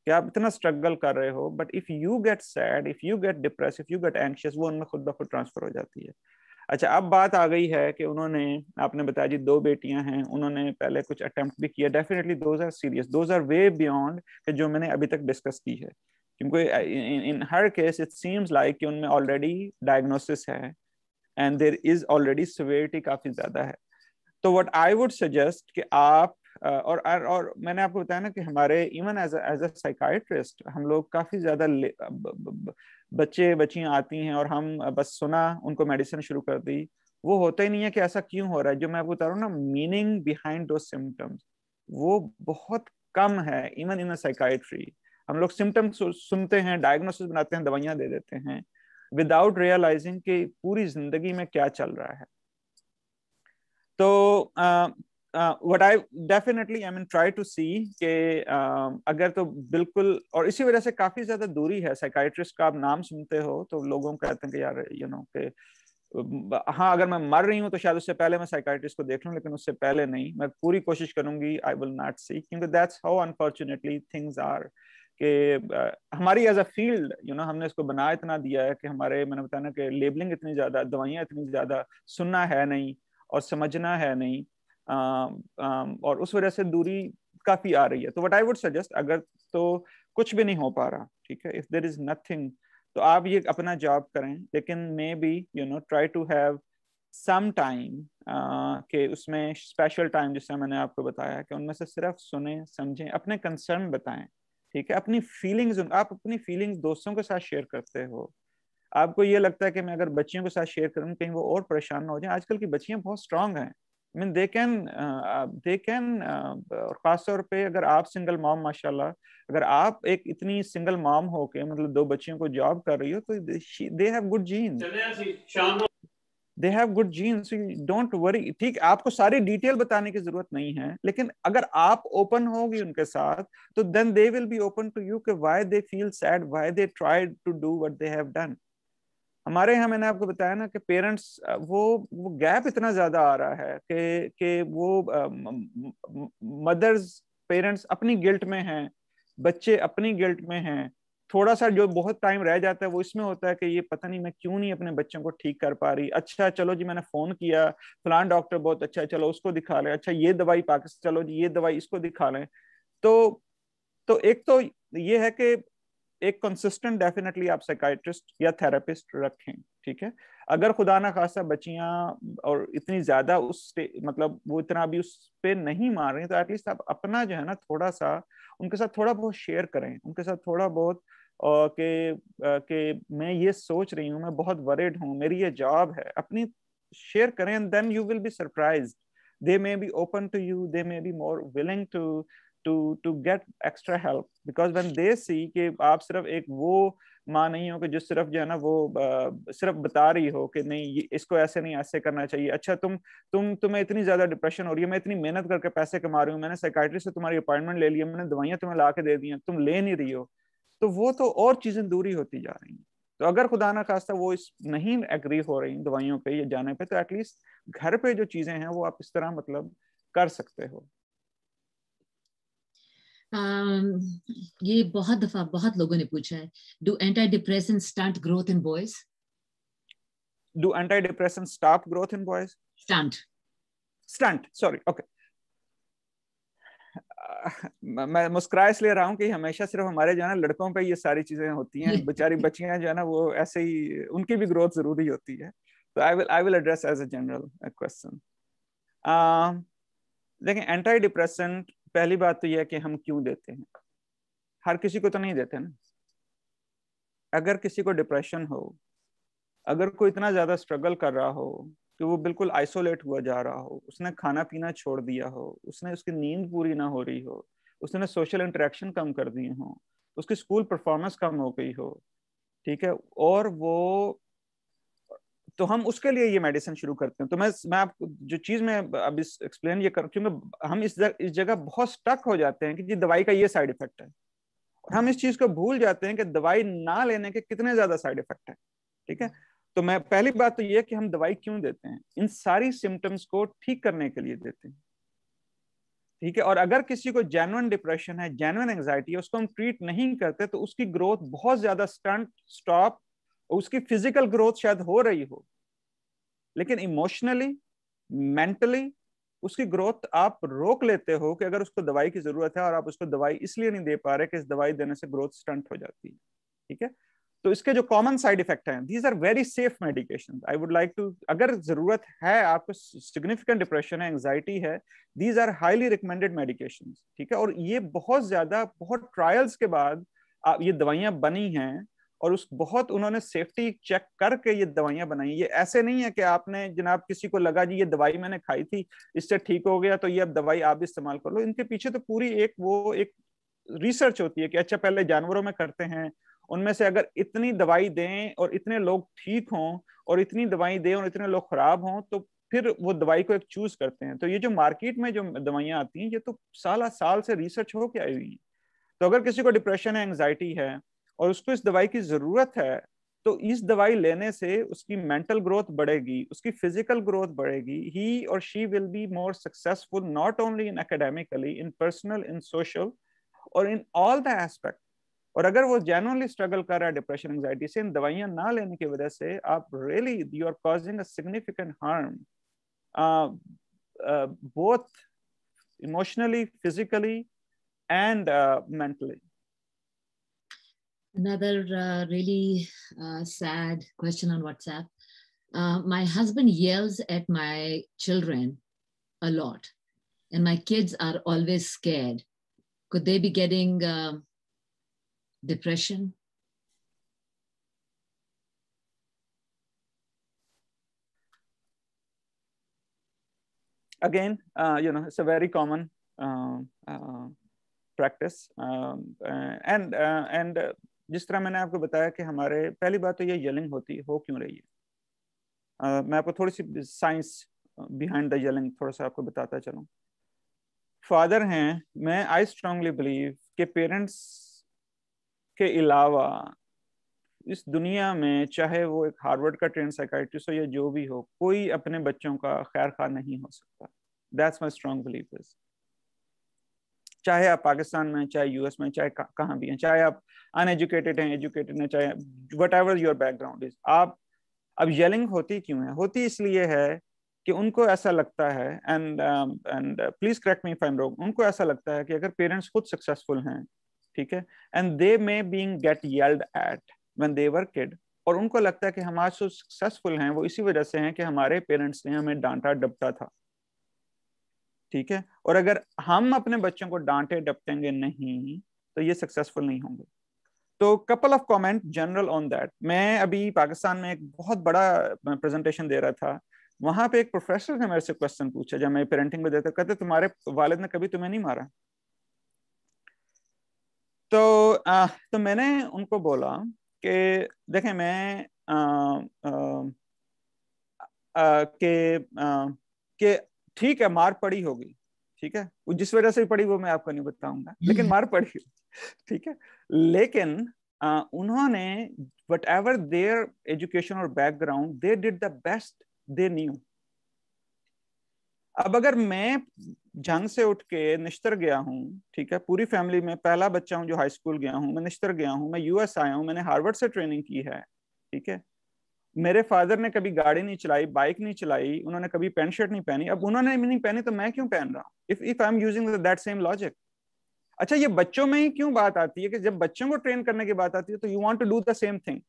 कि आप इतना स्ट्रगल कर रहे हो, but if you get sad, if you get depress, if you get anxious, वो उनमें खुद ब खुद ट्रांसफर हो जाती है। अच्छा, अब बात आ गई है कि उन्होंने, आपने बताया जी 2 बेटियां हैं, उन्होंने पहले कुछ अटेम्प्ट भी किया, definitely those are serious, those are way beyond जो मैंने अभी तक डिस्कस की है, क्योंकि in her case it seems like कि उनमें ऑलरेडी डायग्नोसिस है and there is already severity काफी ज्यादा है। तो व्हाट आई वुड सजेस्ट कि आप और मैंने आपको बताया ना कि हमारे इवन एज अ साइकाइट्रिस्ट हम लोग काफी ज्यादा बच्चे बच्चियां आती हैं और हम बस सुना उनको मेडिसिन शुरू कर दी, वो होता ही नहीं है कि ऐसा क्यों हो रहा है। जो मैं आपको बता रहा हूँ ना, मीनिंग बिहाइंड दो सिम्टम्स वो बहुत कम है इवन इन साइकाइट्री। हम लोग सिम्टम्स सुनते हैं, डायग्नोसिस बनाते हैं, दवाइयां दे देते हैं विदाउट रियलाइजिंग कि पूरी जिंदगी में क्या चल रहा है। तो what I definitely I mean try to see कि अगर तो बिल्कुल, और इसी वजह से काफी ज्यादा दूरी है साइकाइट्रिस्ट का। आप नाम सुनते हो तो लोगों कहते हैं कि यार यू नो कि हाँ अगर मैं मर रही हूँ तो शायद उससे पहले मैं साइकाइट्रिस्ट को देख लूँ, लेकिन उससे पहले नहीं। मैं पूरी कोशिश करूंगी, आई विल नॉट सी, क्योंकि that's how unfortunately things are कि हमारी as a field you know हमने इसको बना इतना दिया है कि हमारे, मैंने बताया ना कि लेबलिंग इतनी ज्यादा, दवाइयाँ इतनी ज्यादा, सुनना है नहीं और समझना है नहीं, और उस वजह से दूरी काफी आ रही है। तो व्हाट आई वुड सजेस्ट, अगर तो कुछ भी नहीं हो पा रहा, ठीक है, इफ देयर इज नथिंग, तो आप ये अपना जॉब करें, लेकिन maybe you know try to have some time कि उसमें स्पेशल टाइम, जिससे मैंने आपको बताया कि उनमें से सिर्फ सुने समझें, अपने कंसर्न बताएं, ठीक है, अपनी फीलिंग्स, आप अपनी फीलिंग्स दोस्तों के साथ शेयर करते हो, आपको ये लगता है कि मैं अगर बच्चियों के साथ शेयर करूँ कहीं वो और परेशान ना हो जाए। आजकल की बच्चियां बहुत स्ट्रांग हैं, मीन दे कैन खास तौर पे अगर आप सिंगल मॉम माशाल्लाह, अगर आप एक इतनी सिंगल मॉम हो के मतलब 2 बच्चियों को जॉब कर रही हो तो they have good genes, they have good genes, don't worry. ठीक, आपको सारी डिटेल बताने की जरूरत नहीं है, लेकिन अगर आप ओपन होगी उनके साथ तो then they will be open to you कि why they feel sad, why they try to do what they have done. हमारे यहाँ मैंने आपको बताया ना कि पेरेंट्स वो गैप इतना ज्यादा आ रहा है कि वो मदर्स पेरेंट्स अपनी गिल्ट में हैं, बच्चे अपनी गिल्ट में हैं। थोड़ा सा जो बहुत टाइम रह जाता है वो इसमें होता है कि ये पता नहीं मैं क्यों नहीं अपने बच्चों को ठीक कर पा रही। अच्छा चलो जी मैंने फोन किया, फलान डॉक्टर बहुत अच्छा है, चलो उसको दिखा लें, अच्छा ये दवाई पाकिस्तान, चलो जी ये दवाई इसको दिखा लें। तो एक तो ये है कि एक कंसिस्टेंट डेफिनेटली आप साइकाइट्रिस्ट या थेरेपिस्ट रखें, ठीक है। अगर खुदा ना खास्ता बच्चियां और इतनी ज्यादा मतलब वो इतना भी उस पे नहीं मार रही तो एटलीस्ट आप अपना जो है ना थोड़ा सा उनके साथ थोड़ा बहुत शेयर करें, उनके साथ थोड़ा बहुत कि मैं ये सोच रही हूँ, मैं बहुत वरिड हूँ, मेरी ये जॉब है, अपनी शेयर करें and then you will be surprised, they may be open to you, they may be more willing to get extra help, because when they see कि आप सिर्फ एक वो माँ नहीं हो कि जो सिर्फ जो है ना वो सिर्फ बता रही हो कि नहीं इसको ऐसे नहीं ऐसे करना चाहिए। अच्छा तुम्हें इतनी ज्यादा डिप्रेशन हो रही है, मैं इतनी मेहनत करके पैसे कमा रही हूँ, मैंने साइकाइट्रिस्ट से तुम्हारी अपॉइंटमेंट ले लिया, मैंने दवाइयां तुम्हें ला के दे दी हैं, तुम ले नहीं रही हो, तो वो तो और चीजें दूरी होती जा रही हैं। तो अगर खुदा ना खास्ता वो इस नहीं एग्री हो रही दवाइयों पे या जाने पे, तो एटलीस्ट घर पे जो चीजें हैं वो आप इस तरह मतलब कर सकते हो।
ये बहुत दफा बहुत लोगों ने पूछा है, do anti depressant stunt growth in boys?
Do anti depressant stop growth in boys? Stunt sorry, okay. मैं मुस्कुरा इसलिए रहा हूँ कि हमेशा सिर्फ हमारे जो है ना लड़कों पे ये सारी चीजें होती हैं, बेचारी बच्चियां जो है ना वो ऐसे ही उनकी भी ग्रोथ जरूरी होती है। तो I will address as a general question. देखिए एंटी डिप्रेसेंट, पहली बात तो यह है कि हम क्यों देते हैं, हर किसी को तो नहीं देते ना। अगर किसी को डिप्रेशन हो, अगर कोई इतना ज्यादा स्ट्रगल कर रहा हो कि वो बिल्कुल आइसोलेट हुआ जा रहा हो, उसने खाना पीना छोड़ दिया हो, उसने उसकी नींद पूरी ना हो रही हो, उसने सोशल इंटरेक्शन कम कर दिए हो, उसकी स्कूल परफॉर्मेंस कम हो गई हो, ठीक है, और वो तो हम उसके लिए ये मेडिसिन शुरू करते हैं। तो मैं आपको जो चीज मैं अब इस एक्सप्लेन ये कर, क्योंकि हम इस जगह बहुत स्टक हो जाते हैं कि जी दवाई का ये साइड इफेक्ट है, और हम इस चीज को भूल जाते हैं कि दवाई ना लेने के कितने ज्यादा साइड इफेक्ट है, ठीक है। तो मैं पहली बात तो ये कि हम दवाई क्यों देते हैं, इन सारी सिम्टम्स को ठीक करने के लिए देते हैं, ठीक है। और अगर किसी को जेन्युइन डिप्रेशन है, जेन्युइन एंजाइटी है, उसको हम ट्रीट नहीं करते तो उसकी ग्रोथ बहुत ज्यादा स्टंट स्टॉप, उसकी फिजिकल ग्रोथ शायद हो रही हो, लेकिन इमोशनली मेंटली उसकी ग्रोथ आप रोक लेते हो कि अगर उसको दवाई की जरूरत है और आप उसको दवाई इसलिए नहीं दे पा रहे कि इस दवाई देने से ग्रोथ स्टंट हो जाती है, ठीक है। तो इसके जो कॉमन साइड इफेक्ट हैं, these are very safe medication. I would like to, अगर जरूरत है आपको, सिग्निफिकेंट डिप्रेशन है, एंजाइटी है, these are highly recommended medication, ठीक है। और ये बहुत ज्यादा बहुत ट्रायल्स के बाद ये दवाइयां बनी हैं, और उस बहुत उन्होंने सेफ्टी चेक करके ये दवाइयां बनाई। ये ऐसे नहीं है कि आपने जनाब किसी को लगा जी ये दवाई मैंने खाई थी इससे ठीक हो गया तो ये अब दवाई आप इस्तेमाल कर लो। इनके पीछे तो पूरी एक रिसर्च होती है कि अच्छा पहले जानवरों में करते हैं, उनमें से अगर इतनी दवाई दें और इतने लोग ठीक हों, और इतनी दवाई दें और इतने लोग खराब हों, तो फिर वो दवाई को एक चूज करते हैं। तो ये जो मार्केट में जो दवाइयां आती हैं ये तो साल साल से रिसर्च होके आई हुई है। तो अगर किसी को डिप्रेशन है, एंजाइटी है, और उसको इस दवाई की जरूरत है, तो इस दवाई लेने से उसकी मेंटल ग्रोथ बढ़ेगी, उसकी फिजिकल ग्रोथ बढ़ेगी, ही और she will be more successful not only in academically, in personal, in social, और इन ऑल द एस्पेक्ट। और अगर वो जेन्युइनली स्ट्रगल कर रहा है डिप्रेशन एंजाइटी से, इन दवाइयां ना लेने की वजह से आप really you are causing a significant harm, both emotionally, physically, and mentally.
Another really sad question on WhatsApp. My husband yells at my children a lot, and my kids are always scared. Could they be getting depression?
again, it's a very common practice, and जिस तरह मैंने आपको बताया कि हमारे पहली बात तो ये येलिंग होती हो क्यों रही है, मैं आपको थोड़ी सी साइंस बिहाइंड द येलिंग थोड़ा सा आपको बताता चलूं। फादर हैं, मैं आई स्ट्रांगली बिलीव कि पेरेंट्स के अलावा इस दुनिया में, चाहे वो एक हार्वर्ड का ट्रेन साइकाइट्रिस्ट हो या जो भी हो, कोई अपने बच्चों का खैर खा नहीं हो सकता। That's my strong believe is. चाहे आप पाकिस्तान में, चाहे यूएस में, चाहे कहाँ भी हैं, चाहे आप अनएजुकेटेड हैं, एजुकेटेड हैं, चाहे what ever your background is, आप अब येलिंग होती क्यों है? होती इसलिए है कि उनको ऐसा लगता है, and please correct me if I am wrong, उनको ऐसा लगता है कि अगर पेरेंट्स खुद सक्सेसफुल हैं, ठीक है, and they may being get yelled at when they were kid, और उनको लगता है कि हम आज जो सक्सेसफुल हैं वो इसी वजह से हैं कि हमारे पेरेंट्स ने हमें डांटा डपटा था, ठीक है, और अगर हम अपने बच्चों को डांटे डपटेंगे नहीं तो ये सक्सेसफुल नहीं होंगे। तो couple of comment general on that. मैं अभी पाकिस्तान में एक बहुत बड़ा प्रेजेंटेशन दे रहा था, वहां पे एक प्रोफेसर ने मेरे से क्वेश्चन पूछा जब मैं पेरेंटिंग में देता, कहते तुम्हारे वालिद ने कभी तुम्हें नहीं मारा? तो मैंने उनको बोला कि देखें, मैं कि ठीक है मार पड़ी होगी, ठीक है, वो जिस वजह से पड़ी वो मैं आपको नहीं बताऊंगा, लेकिन मार पड़ी, ठीक है, लेकिन उन्होंने वट एवर देयर एजुकेशन और background, they did the best they knew. अब अगर मैं जंग से उठ के निश्तर गया हूँ, ठीक है, पूरी फैमिली में पहला बच्चा हूँ जो हाई स्कूल गया हूँ, मैं निश्तर गया हूँ, मैं यूएस आया हूँ, मैंने हार्वर्ड से ट्रेनिंग की है, ठीक है, मेरे फादर ने कभी गाड़ी नहीं चलाई, बाइक नहीं चलाई, उन्होंने कभी पैंट शर्ट नहीं पहनी, अब उन्होंने नहीं पहनी तो मैं क्यों पहन रहा हूँ? If I am using that same logic. अच्छा, ये बच्चों में ही क्यों बात आती है कि जब बच्चों को ट्रेन करने की बात आती है तो you want to do the same thing,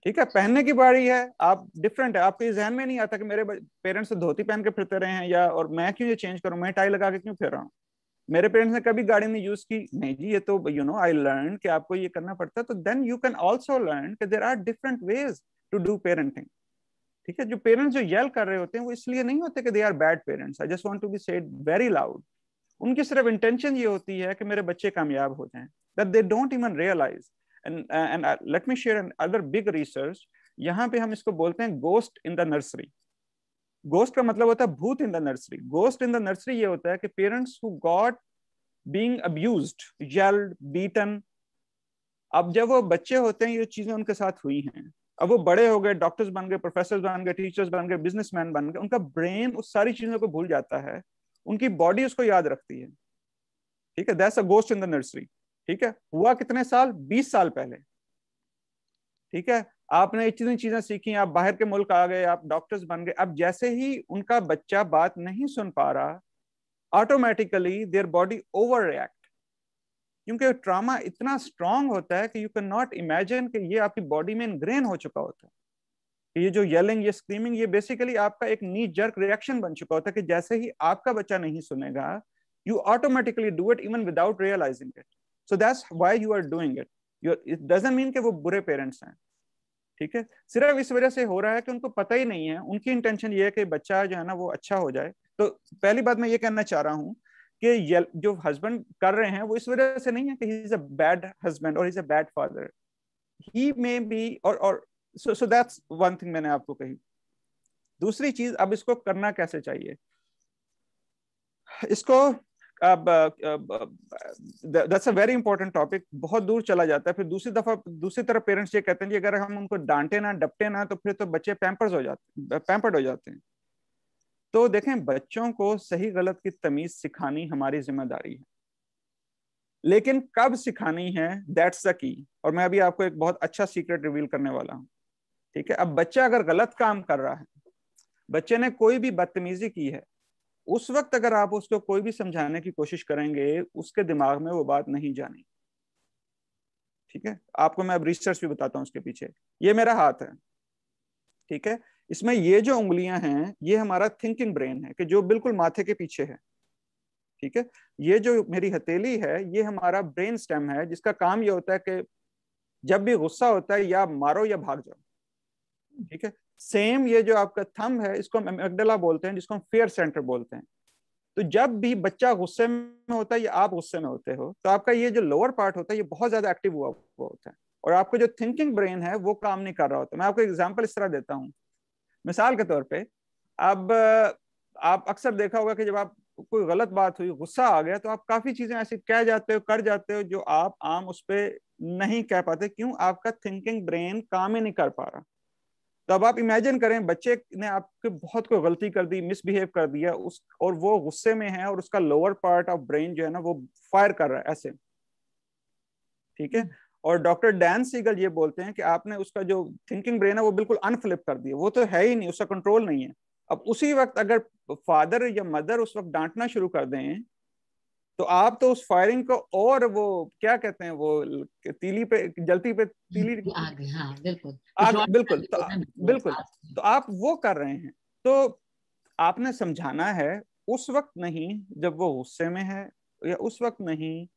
ठीक है, पहनने की बारी है, आप डिफरेंट है, आपके जहन में नहीं आता कि मेरे पेरेंट्स तो धोती पहन के फिरते रहे हैं, या और मैं क्यों ये चेंज करूं, मैं टाई लगा के क्यों फिर रहा हूँ? मेरे पेरेंट्स ने कभी गाड़ी नहीं यूज की, नहीं जी, ये तो आई लर्न कि आपको ये करना पड़ता है, तो then you can also learn कि there are different ways to do parenting, ठीक है। जो पेरेंट्स जो येल कर रहे होते हैं वो इसलिए नहीं होते कि they are bad parents, I just want to be said very loud, उनकी सिर्फ इंटेंशन ये होती है कि मेरे बच्चे कामयाब हो जाएं, that they don't even realise. And let me share other big research, यहाँ पे हम इसको बोलते हैं ghost in the nursery. Ghost का मतलब होता है भूत in the nursery. Ghost in the nursery ये होता है कि parents who got being abused, yelled, beaten, अब जब वो बच्चे होते हैं ये चीजें उनके साथ हुई हैं, अब वो बड़े हो गए, डॉक्टर्स बन गए, प्रोफेसर बन गए, टीचर्स बन गए, बिजनेसमैन बन गए, उनका ब्रेन उस सारी चीजों को भूल जाता है, उनकी बॉडी उसको याद रखती है, ठीक है, that's a ghost in the nursery, ठीक है। हुआ कितने साल? 20 साल पहले, ठीक है, आपने इतनी चीजें सीखी, आप बाहर के मुल्क आ गए, आप डॉक्टर्स बन गए, अब जैसे ही उनका बच्चा बात नहीं सुन पा रहा, automatically their body over react, क्योंकि ट्रॉमा इतना स्ट्रांग होता है कि यू कैन नॉट इमेजिन कि ये आपकी बॉडी में इनग्रेन हो चुका होता है। ये जो येलिंग, ये स्क्रीमिंग, ये बेसिकली आपका एक नी जर्क रिएक्शन बन चुका होता है कि जैसे ही आपका बच्चा नहीं सुनेगा, you automatically do it even without realizing it. So that's why you are doing it. It doesn't mean कि वो बुरे पेरेंट्स हैं, ठीक है, सिर्फ इस वजह से हो रहा है कि उनको पता ही नहीं है, उनकी इंटेंशन ये है कि बच्चा जो है ना वो अच्छा हो जाए। तो पहली बात मैं ये कहना चाह रहा हूँ कि जो हस्बैंड कर रहे हैं वो इस वजह से नहीं है कि he is a bad husband और he is a bad father, he may be, और सो दैट्स वन थिंग मैंने आपको कही। दूसरी चीज, अब इसको करना कैसे चाहिए, इसको अब that's a very important topic, बहुत दूर चला जाता है। फिर दूसरी तरफ पेरेंट्स ये कहते हैं कि अगर हम उनको डांटे ना डपटे ना तो फिर तो बच्चे पैम्पर्ड हो जाते हैं। तो देखें, बच्चों को सही गलत की तमीज सिखानी हमारी जिम्मेदारी है, लेकिन कब सिखानी है, दैट्स द की। और मैं अभी आपको एक बहुत अच्छा सीक्रेट रिवील करने वाला हूं, ठीक है। अब बच्चा अगर गलत काम कर रहा है, बच्चे ने कोई भी बदतमीजी की है, उस वक्त अगर आप उसको कोई भी समझाने की कोशिश करेंगे, उसके दिमाग में वो बात नहीं जानी, ठीक है। आपको मैं अब रिसर्च भी बताता हूं उसके पीछे। ये मेरा हाथ है, ठीक है, इसमें ये जो उंगलियां हैं ये हमारा थिंकिंग ब्रेन है कि जो बिल्कुल माथे के पीछे है, ठीक है। ये जो मेरी हथेली है ये हमारा ब्रेन स्टेम है, जिसका काम ये होता है कि जब भी गुस्सा होता है या मारो या भाग जाओ, ठीक है। सेम ये जो आपका थंब है, इसको हम एमिगडाला बोलते हैं, जिसको हम फेयर सेंटर बोलते हैं। तो जब भी बच्चा गुस्से में होता है या आप गुस्से में होते हो, तो आपका ये जो लोअर पार्ट होता है ये बहुत ज्यादा एक्टिव हुआ होता है, और आपका जो थिंकिंग ब्रेन है वो काम नहीं कर रहा होता। मैं आपको एग्जांपल इस तरह देता हूँ, मिसाल के तौर पे, अब आप अक्सर देखा होगा कि जब आप कोई गलत बात हुई, गुस्सा आ गया, तो आप काफी चीजें ऐसी कह जाते हो, कर जाते हो, जो आप आम उस पर नहीं कह पाते। क्यों? आपका थिंकिंग ब्रेन काम ही नहीं कर पा रहा। तो अब आप इमेजिन करें, बच्चे ने आपके बहुत कोई गलती कर दी, मिसबिहेव कर दिया उस, और वो गुस्से में है, और उसका लोअर पार्ट ऑफ ब्रेन जो है ना वो फायर कर रहा है ऐसे, ठीक है। और डॉक्टर डैन सीगल ये बोलते हैं कि आपने उसका जो थिंकिंग ब्रेन है वो बिल्कुल अनफ्लिप कर दिया, वो तो है ही नहीं, उसका कंट्रोल नहीं है। अब उसी वक्त अगर फादर या मदर उस वक्त डांटना शुरू कर दें, तो आप तो उस फायरिंग को, और वो क्या कहते हैं, वो तीली पे जलती पे तीली,
आगे, हाँ बिल्कुल,
आग, बिल्कुल, तो बिल्कुल, तो आप वो कर रहे हैं। तो आपने समझाना है उस वक्त नहीं जब वो गुस्से में है, या उस वक्त नहीं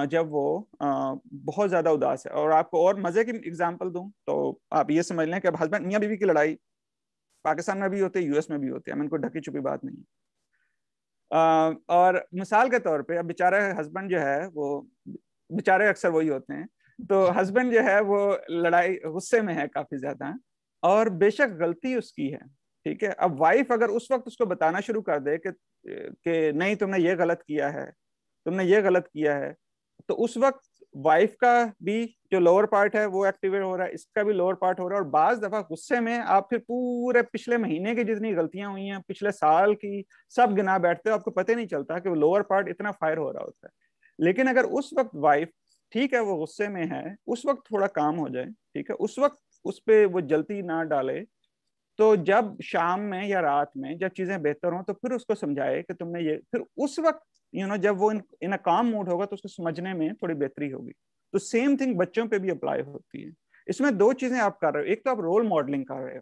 जब वो बहुत ज्यादा उदास है। और आपको और मजे की एग्जांपल दूं तो आप ये समझ लें कि अब हस्बैंड मियाँ बीवी की लड़ाई पाकिस्तान में भी होती है, यूएस में भी होती है, मैं इनको ढकी छुपी बात नहीं है। और मिसाल के तौर पे अब बेचारे हस्बैंड जो है वो, बेचारे अक्सर वही होते हैं, तो हस्बैंड जो है वो लड़ाई गुस्से में है काफी ज्यादा, और बेशक गलती उसकी है, ठीक है। अब वाइफ अगर उस वक्त उसको बताना शुरू कर दे कि नहीं तुमने ये गलत किया है, तुमने ये गलत किया है, तो उस वक्त वाइफ का भी जो लोअर पार्ट है वो एक्टिवेट हो रहा है, इसका भी लोअर पार्ट हो रहा है, और बाज दफा गुस्से में आप फिर पूरे पिछले महीने की जितनी गलतियां हुई हैं, पिछले साल की, सब गिना बैठते हो, आपको पता ही नहीं चलता कि वो लोअर पार्ट इतना फायर हो रहा होता है। लेकिन अगर उस वक्त वाइफ, ठीक है वो गुस्से में है, उस वक्त थोड़ा काम हो जाए, ठीक है, उस वक्त उस पर वो जल्दी ना डाले, तो जब शाम में या रात में जब चीजें बेहतर हों, तो फिर उसको समझाए कि तुमने ये, फिर उस वक्त जब वो इन अ काम मूड होगा, तो उसको समझने में थोड़ी बेहतरी होगी। तो सेम थिंग बच्चों पे भी अप्लाई होती है। इसमें दो चीजें आप कर रहे हो, एक तो आप रोल मॉडलिंग कर रहे हो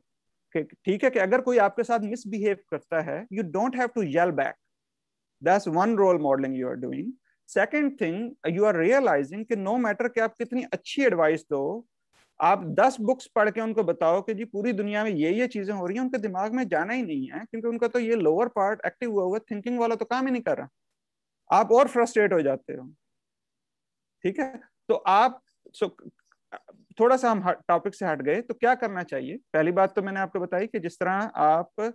कि ठीक है कि अगर कोई आपके साथ मिसबिहेव करता है, you don't have to yell back, that's one role modelling you are doing. Second thing, you are realising कि नो मैटर कि आप कितनी अच्छी एडवाइस दो, आप 10 बुक्स पढ़ के उनको बताओ कि जी पूरी दुनिया में ये चीजें हो रही हैं, उनके दिमाग में जाना ही नहीं है, क्योंकि उनका तो ये लोअर पार्ट एक्टिव हुआ हुआ, थिंकिंग वाला तो काम ही नहीं कर रहा। आप और फ्रस्ट्रेट हो जाते हो, ठीक है। तो आप थोड़ा सा हम टॉपिक से हट गए, तो क्या करना चाहिए? पहली बात तो मैंने आपको बताई कि जिस तरह आप,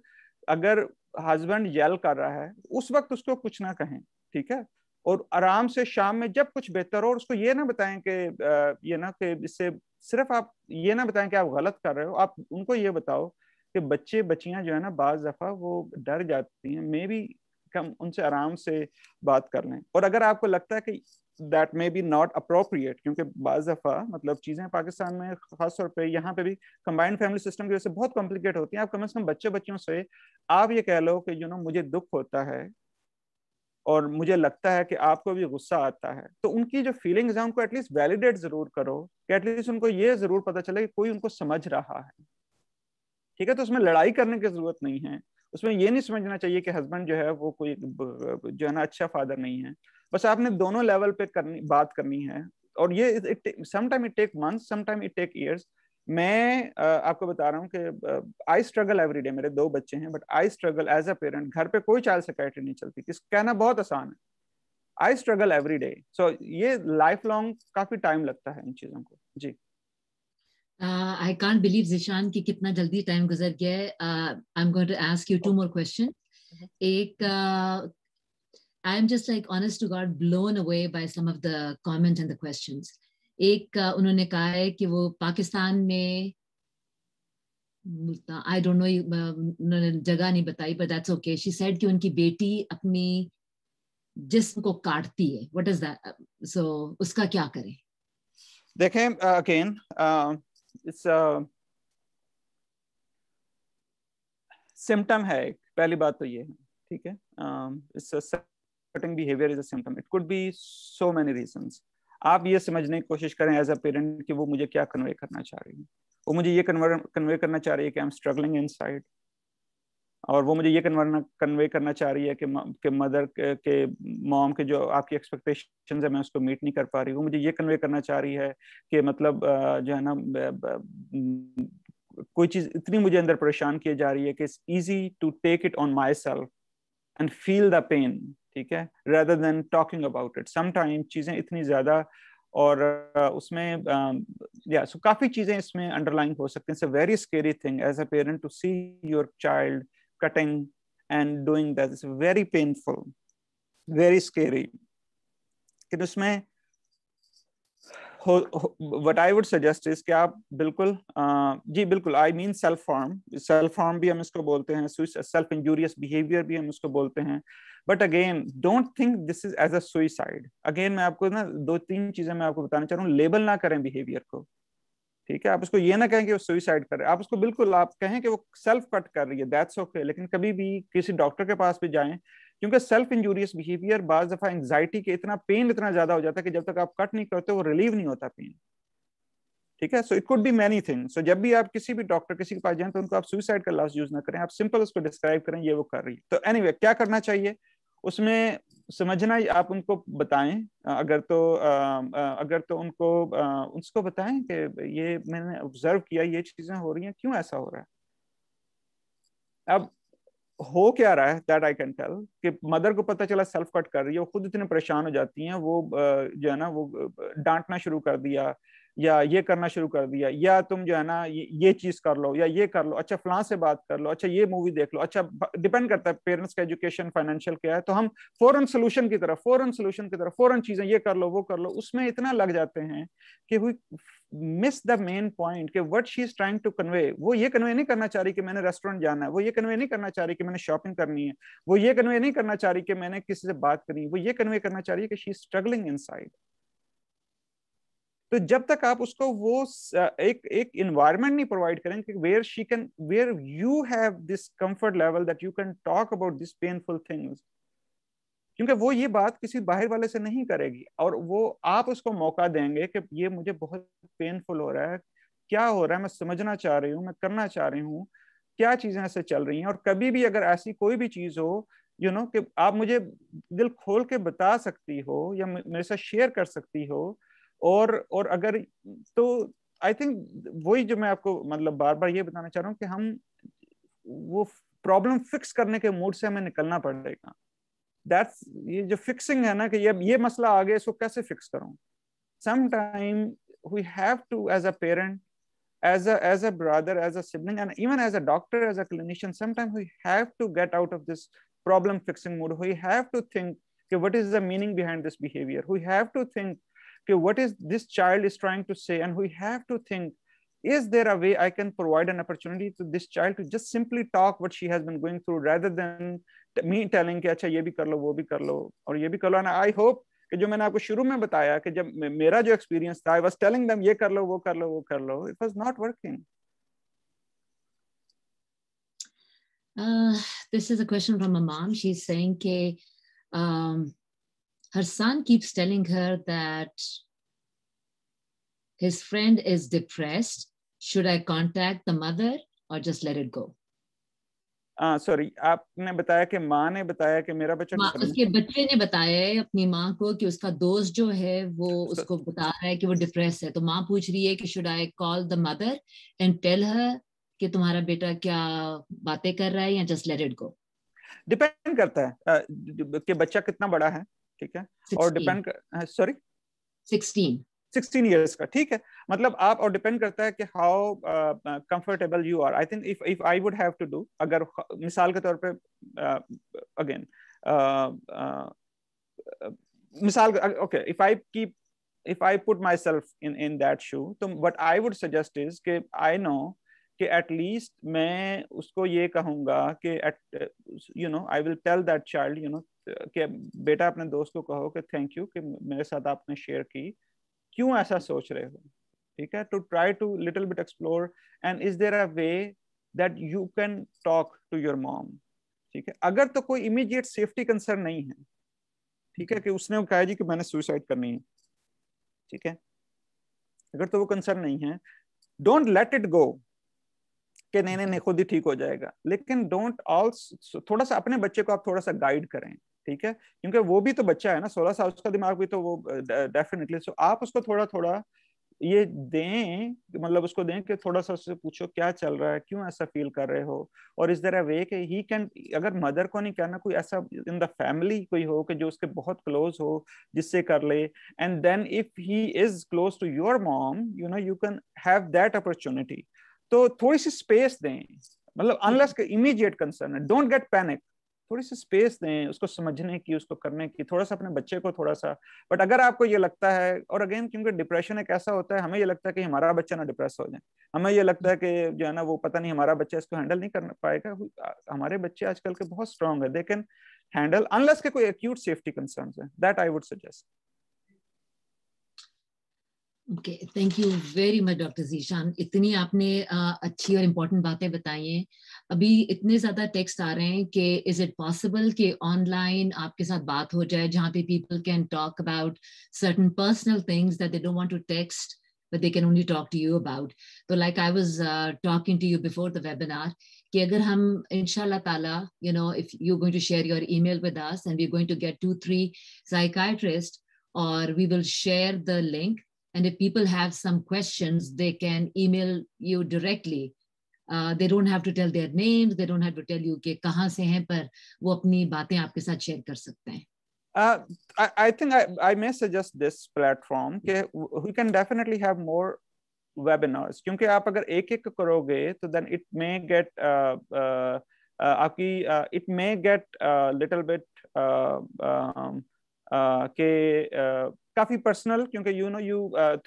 अगर हस्बैंड येल कर रहा है, उस वक्त उसको कुछ ना कहें, ठीक है, और आराम से शाम में जब कुछ बेहतर हो, और उसको ये ना बताएं कि ये ना कि इससे, सिर्फ आप ये ना बताएं कि आप गलत कर रहे हो, आप उनको ये बताओ कि बच्चे बच्चियां जो है ना बाज दफा वो डर जाती हैं, मे बी कम उनसे आराम से बात कर लें। और अगर आपको लगता है कि that may be not appropriate, क्योंकि बाज दफा मतलब चीजें पाकिस्तान में खासतौर पे, यहाँ पे भी कंबाइंड फैमिली सिस्टम की वजह से बहुत कॉम्प्लिकेट होती हैं। आप कम से कम बच्चे बच्चियों से आप ये कह लो कि मुझे दुख होता है, और मुझे लगता है कि आपको भी गुस्सा आता है, तो उनकी जो फीलिंग्स हैं उनको एटलीस्ट वैलिडेट जरूर करो, कि एटलीस्ट उनको ये जरूर पता चले कि कोई उनको समझ रहा है, ठीक है। तो उसमें लड़ाई करने की जरूरत नहीं है, उसमें ये नहीं समझना चाहिए कि हस्बैंड जो है वो कोई जो है ना अच्छा फादर नहीं है। बस आपने दोनों लेवल पे बात करनी है। और ये sometime it take months, sometime it take years. मैं आपको बता रहा हूँ कि आई स्ट्रगल एवरी डे, मेरे 2 बच्चे हैं, but I struggle as a parent. घर पे कोई चाइल्ड साइकियाट्री नहीं चलती, किस कहना बहुत आसान है, आई स्ट्रगल एवरी डे। सो ये लाइफ लॉन्ग काफी टाइम लगता है इन चीजों को। जी,
आई कांट बिलीव जिशान कि कितना जल्दी टाइम गुजर गया है। I am going to ask you 2 more question. एक, I am just like honest to God blown away by some of the comment and the questions. एक, उन्होंने कहा है कि वो पाकिस्तान में, आई डोंट नो, उन्होंने जगह नहीं बताई, but that's okay. She said कि उनकी बेटी अपनी जिस्म को काटती है। What is that? सो उसका क्या करें?
देखें, अगेन इट्स सिम्टम है एक, पहली बात तो ये है, ठीक है। It's certain behaviour is a symptom, it could B so many reasons. आप ये समझने की कोशिश करें एज अ पेरेंट कि वो मुझे क्या कन्वे करना चाह रही है। वो मुझे ये कन्वे करना चाह रही है कि आई एम स्ट्रगलिंग इनसाइड, और वो मुझे ये कन्वे करना चाह रही है कि मदर के मॉम के जो आपकी एक्सपेक्टेशंस है मैं उसको मीट नहीं कर पा रही। वो मुझे ये कन्वे करना चाह रही है कि मतलब जो है ना कोई चीज इतनी मुझे अंदर परेशान की जा रही है कि it's easy to take it on myself and feel the pain, ठीक है, rather than talking about it. Sometimes चीजें इतनी ज्यादा और उसमें या सो काफी चीजें इसमें अंडरलाइन हो सकती हैं. It's a very scary thing as a parent to see your child cutting and doing that. It's very painful, very scary. कि उसमें what I would suggest is कि आप बिल्कुल जी बिल्कुल, I mean self harm भी हम इसको बोलते हैं, self injurious behavior भी हम इसको बोलते हैं. But again, don't think this is as a suicide. Again मैं आपको ना 2-3 चीजें मैं आपको बताना चाह रहा हूँ. लेबल ना करें बिहेवियर को, ठीक है. आप उसको ये ना कहें कि वो सुइसाइड कर रहे हैं, आप उसको बिल्कुल आप कहें कि वो सेल्फ कट कर रही है, दैट्स ओके. लेकिन कभी भी किसी डॉक्टर के पास भी जाएं, क्योंकि सेल्फ इंजूरियस बिहेवियर बाज दफा एंजाइटी के इतना पेन इतना ज्यादा हो जाता है कि जब तक आप कट नहीं करते वो रिलीव नहीं होता पेन, ठीक है. So it could be many things. So जब भी आप किसी भी डॉक्टर किसी के पास जाएं तो उनको आप सुइसाइड का लफ्ज यूज ना करें, आप सिंपल उसको डिस्क्राइब करें ये वो कर रही है. तो एनीवे क्या करना चाहिए उसमें समझना, आप उनको बताएं. अगर तो उनको उसको बताएं कि ये मैंने ऑब्जर्व किया, ये चीजें हो रही हैं, क्यों ऐसा हो रहा है. अब हो क्या रहा है दैट आई कैन टेल कि मदर को पता चला सेल्फ कट कर रही है, वो खुद इतने परेशान हो जाती हैं, वो जो है ना वो डांटना शुरू कर दिया या ये करना शुरू कर दिया, या तुम जो है ना ये चीज कर लो या ये कर लो, अच्छा फलां से बात कर लो, अच्छा ये मूवी देख लो. अच्छा डिपेंड करता है पेरेंट्स का एजुकेशन फाइनेंशियल क्या है, तो हम फौरन सोल्यूशन की तरफ फौरन चीजें ये कर लो वो कर लो, उसमें इतना लग जाते हैं कि we miss the main point कि what she is trying to convey. वो ये कन्वे नहीं करना चाह रही कि मैंने रेस्टोरेंट जाना है, वो ये कन्वे नहीं करना चाह रही कि मैंने शॉपिंग करनी है, वो ये कन्वे नहीं करना चाह रही कि मैंने किसी से बात करनी है, वो ये कन्वे करना चाह रही है कि शी इज स्ट्रगलिंग इनसाइड. तो जब तक आप उसको वो एक इन्वायरमेंट नहीं प्रोवाइड करेंगे where you have this comfort level that you can talk about this painful things, क्योंकि वो ये बात किसी बाहर वाले से नहीं करेगी, और वो आप उसको मौका देंगे कि ये मुझे बहुत पेनफुल हो रहा है, क्या हो रहा है, मैं समझना चाह रही हूँ, मैं करना चाह रही हूँ, क्या चीजें ऐसे चल रही हैं. और कभी भी अगर ऐसी कोई भी चीज हो कि आप मुझे दिल खोल के बता सकती हो या मेरे साथ शेयर कर सकती हो, और अगर तो आई थिंक वही जो मैं आपको मतलब बार बार ये बताना चाह रहा हूँ कि हम वो प्रॉब्लम फिक्स करने के मूड से हमें निकलना पड़ेगा. दैट्स ये जो फिक्सिंग है ना कि ये मसला आ गया, इसको कैसे फिक्स करूं. Sometime we have to as a parent, as a brother, as a sibling, and even as a doctor, as a clinician, sometimes we have to get out of this problem fixing mood. We have to think, okay, what is the meaning behind this behavior. We have to think, okay, what is this child is trying to say, and we have to think, is there a way I can provide an opportunity to this child to just simply talk what she has been going through, rather than me telling कि अच्छा ये भी कर लो वो भी कर लो और ये भी कर लो. And I hope कि जो मैंने आपको शुरू में बताया कि जब मेरा जो एक्सपीरियंस था, I was telling them ये कर लो वो कर लो वो कर लो, it was not working.
This is a question from a mom. She's saying कि her son keeps telling her that his friend is depressed. Should I contact the mother or just let it go?
Sorry, आपने बताया कि माँ ने बताया कि मेरा बच्चा,
उसके बच्चे ने बताया है अपनी माँ को कि उसका दोस्त जो है वो उसको बता रहा है कि वो डिप्रेस है. तो माँ पूछ रही है कि should I call the mother and tell her कि तुम्हारा बेटा क्या बातें कर रहा है या just let it go.
Depend करता है कि बच्चा कितना बड़ा है, ठीक है, और डिपेंड सॉरी 16 years का, ठीक है. मतलब आप, और डिपेंड करता है कि how comfortable you are. I think if I would have to do, अगर मिसाल के तौर पे अगेन मिसाल, okay, if I put myself in that shoe, तो what I would suggest is कि I know कि at least मैं उसको ये कहूँगा कि I will tell that child कि बेटा अपने दोस्त को कहो कि थैंक यू कि मेरे साथ आपने शेयर की, क्यों ऐसा सोच रहे हो, ठीक है. To try to little bit explore, and is there a way that you can talk to your mom, ठीक है. अगर तो कोई इमीडिएट सेफ्टी कंसर्न नहीं है, ठीक है, कि उसने कहा जी कि मैंने सुसाइड करनी है, ठीक है, अगर तो वो कंसर्न नहीं है, डोंट लेट इट गो कि नहीं नहीं नहीं खुद ही ठीक हो जाएगा. लेकिन डोंट ऑल्सो, थोड़ा सा अपने बच्चे को आप थोड़ा सा गाइड करें, ठीक है, क्योंकि वो भी तो बच्चा है ना, 16 साल, उसका दिमाग भी तो वो डेफिनेटली. सो आप उसको थोड़ा थोड़ा ये दें, मतलब उसको दें कि थोड़ा सा उससे पूछो क्या चल रहा है, क्यों ऐसा फील कर रहे हो, और इज देयर अ वे कि ही कैन, अगर मदर को नहीं करना, कोई ऐसा इन द फैमिली कोई हो कि जो उसके बहुत क्लोज हो जिससे कर ले, and then if he is close to your mom, you know, you can have that opportunity. तो थोड़ी सी स्पेस दें, मतलब अनलेस के इमीडिएट कंसर्न है, डोंट गेट पैनिक, थोड़ी सी स्पेस दें उसको समझने की, उसको करने की, थोड़ा सा अपने बच्चे को थोड़ा सा। बट अगर आपको ये लगता है, और अगेन क्योंकि डिप्रेशन एक ऐसा होता है, हमें ये लगता है कि हमारा बच्चा ना डिप्रेस हो जाए, हमें ये लगता है कि जो है ना वो पता नहीं हमारा बच्चा इसको हैंडल नहीं कर पाएगा। हमारे बच्चे आजकल के बहुत स्ट्रांग है, दे कैन हैंडल, अनलेस के कोई एक्यूट सेफ्टी कंसर्न है, that I would suggest.
Okay, thank you very much doctor Zeeshan, इतनी आपने अच्छी और इम्पोर्टेंट बातें बताई हैं। अभी इतने ज़्यादा टेक्स्ट आ रहे हैं कि इज इट पॉसिबल कि ऑनलाइन आपके साथ बात हो जाए जहाँ पे people can talk about certain personal things that they don't want to text but they can only talk to you about. So like I was talking to you before the webinar, कि अगर हम inshallah ta'ala, you know, if you're going to share your email with us and we're going to get 2-3 psychiatrists, or we will share the link, and if people have some questions, they can email you directly. They don't have to tell their names, they don't have to tell you कि कहाँ से हैं, पर वो अपनी बातें आपके साथ शेयर कर सकते हैं.
I think I may suggest this platform कि we can definitely have more webinars, क्योंकि आप अगर एक एक करोगे तो then it may get आपकी it may get little bit के काफी पर्सनल, क्योंकि यू नो यू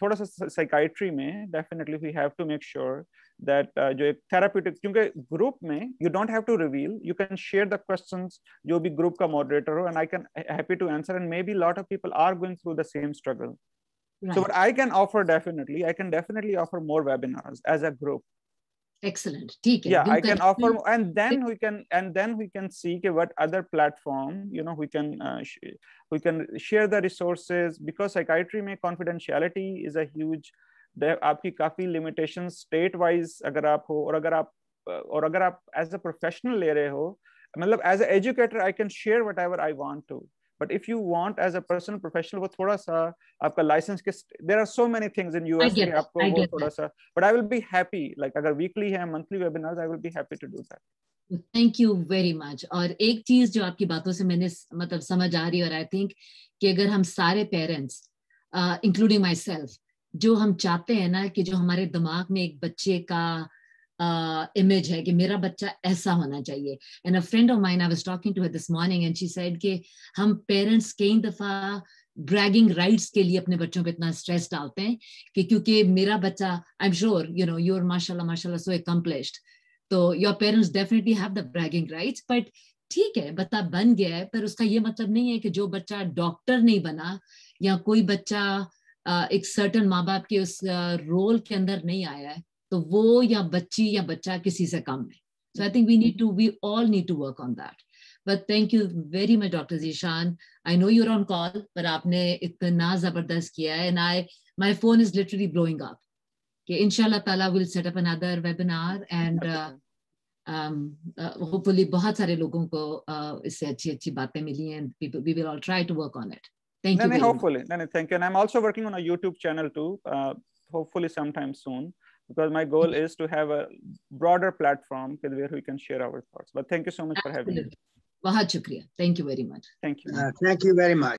थोड़ा सा साइकाइट्री में definitely we have to make sure that जो एक थेराप्यूटिक, क्योंकि ग्रुप में you don't have to reveal, you can share the questions जो भी ग्रुप का मॉडरेटर हो, and I can happy to answer, and maybe lot of people are going through the same struggle. So what I can offer, I can definitely offer more webinars as a group.
Excellent. ठीक है.
Yeah, I can offer, and then we can see what other platform, you know, we can share the resources, because psychiatry में confidentiality is a huge, आपकी काफी limitations state wise अगर आप हो, और अगर आप as a professional ले रहे हो, मतलब as a educator I can share whatever I want to. But if you want as a personal professional, वो थोड़ा सा आपका license के, there are so many things in US के आपको वो थोड़ा सा, but I will be happy, like अगर weekly है, monthly webinars, I will be happy to do that.
Thank you very much. और एक चीज जो आपकी बातों से मैंने मतलब समझ आ रही है, और आई थिंक कि अगर हम सारे पेरेंट्स इंक्लूडिंग माई सेल्फ, जो हम चाहते हैं ना कि जो हमारे दिमाग में एक बच्चे का इमेज है कि मेरा बच्चा ऐसा होना चाहिए, and a friend of mine, I was talking to her this morning and she said कि हम पेरेंट्स कई दफा ब्रैगिंग राइट्स के लिए अपने बच्चों पे इतना स्ट्रेस डालते हैं कि क्योंकि मेरा बच्चा, I am sure you know you are माशाल्लाह सो अकम्प्लिश्ड, तो your parents definitely have the bragging rights, but ठीक है बच्चा बन गया है, पर उसका ये मतलब नहीं है कि जो बच्चा डॉक्टर नहीं बना या कोई बच्चा एक सर्टन माँ बाप के उस रोल के अंदर नहीं आया है, तो वो या बच्ची या बच्चा किसी से कम है. So I think we all need to work on that. But thank you very much, Dr. Zeeshan. I know you're on call, but आपने इतना जबरदस्त किया है, and my phone is literally blowing up. Okay, inshallah ta'ala we'll set up another webinar, and hopefully बहुत सारे लोगों को इससे अच्छी बातें मिली हैं, and we will all try to work on it. Thank you very
hopefully.
much.
Thank you. And I'm also working on a YouTube channel too, hopefully sometime soon, because my goal is to have a broader platform where we can share our thoughts. But thank you so much for having me.
बहुत शुक्रिया. Thank you very much.
Thank you.
Thank you very much.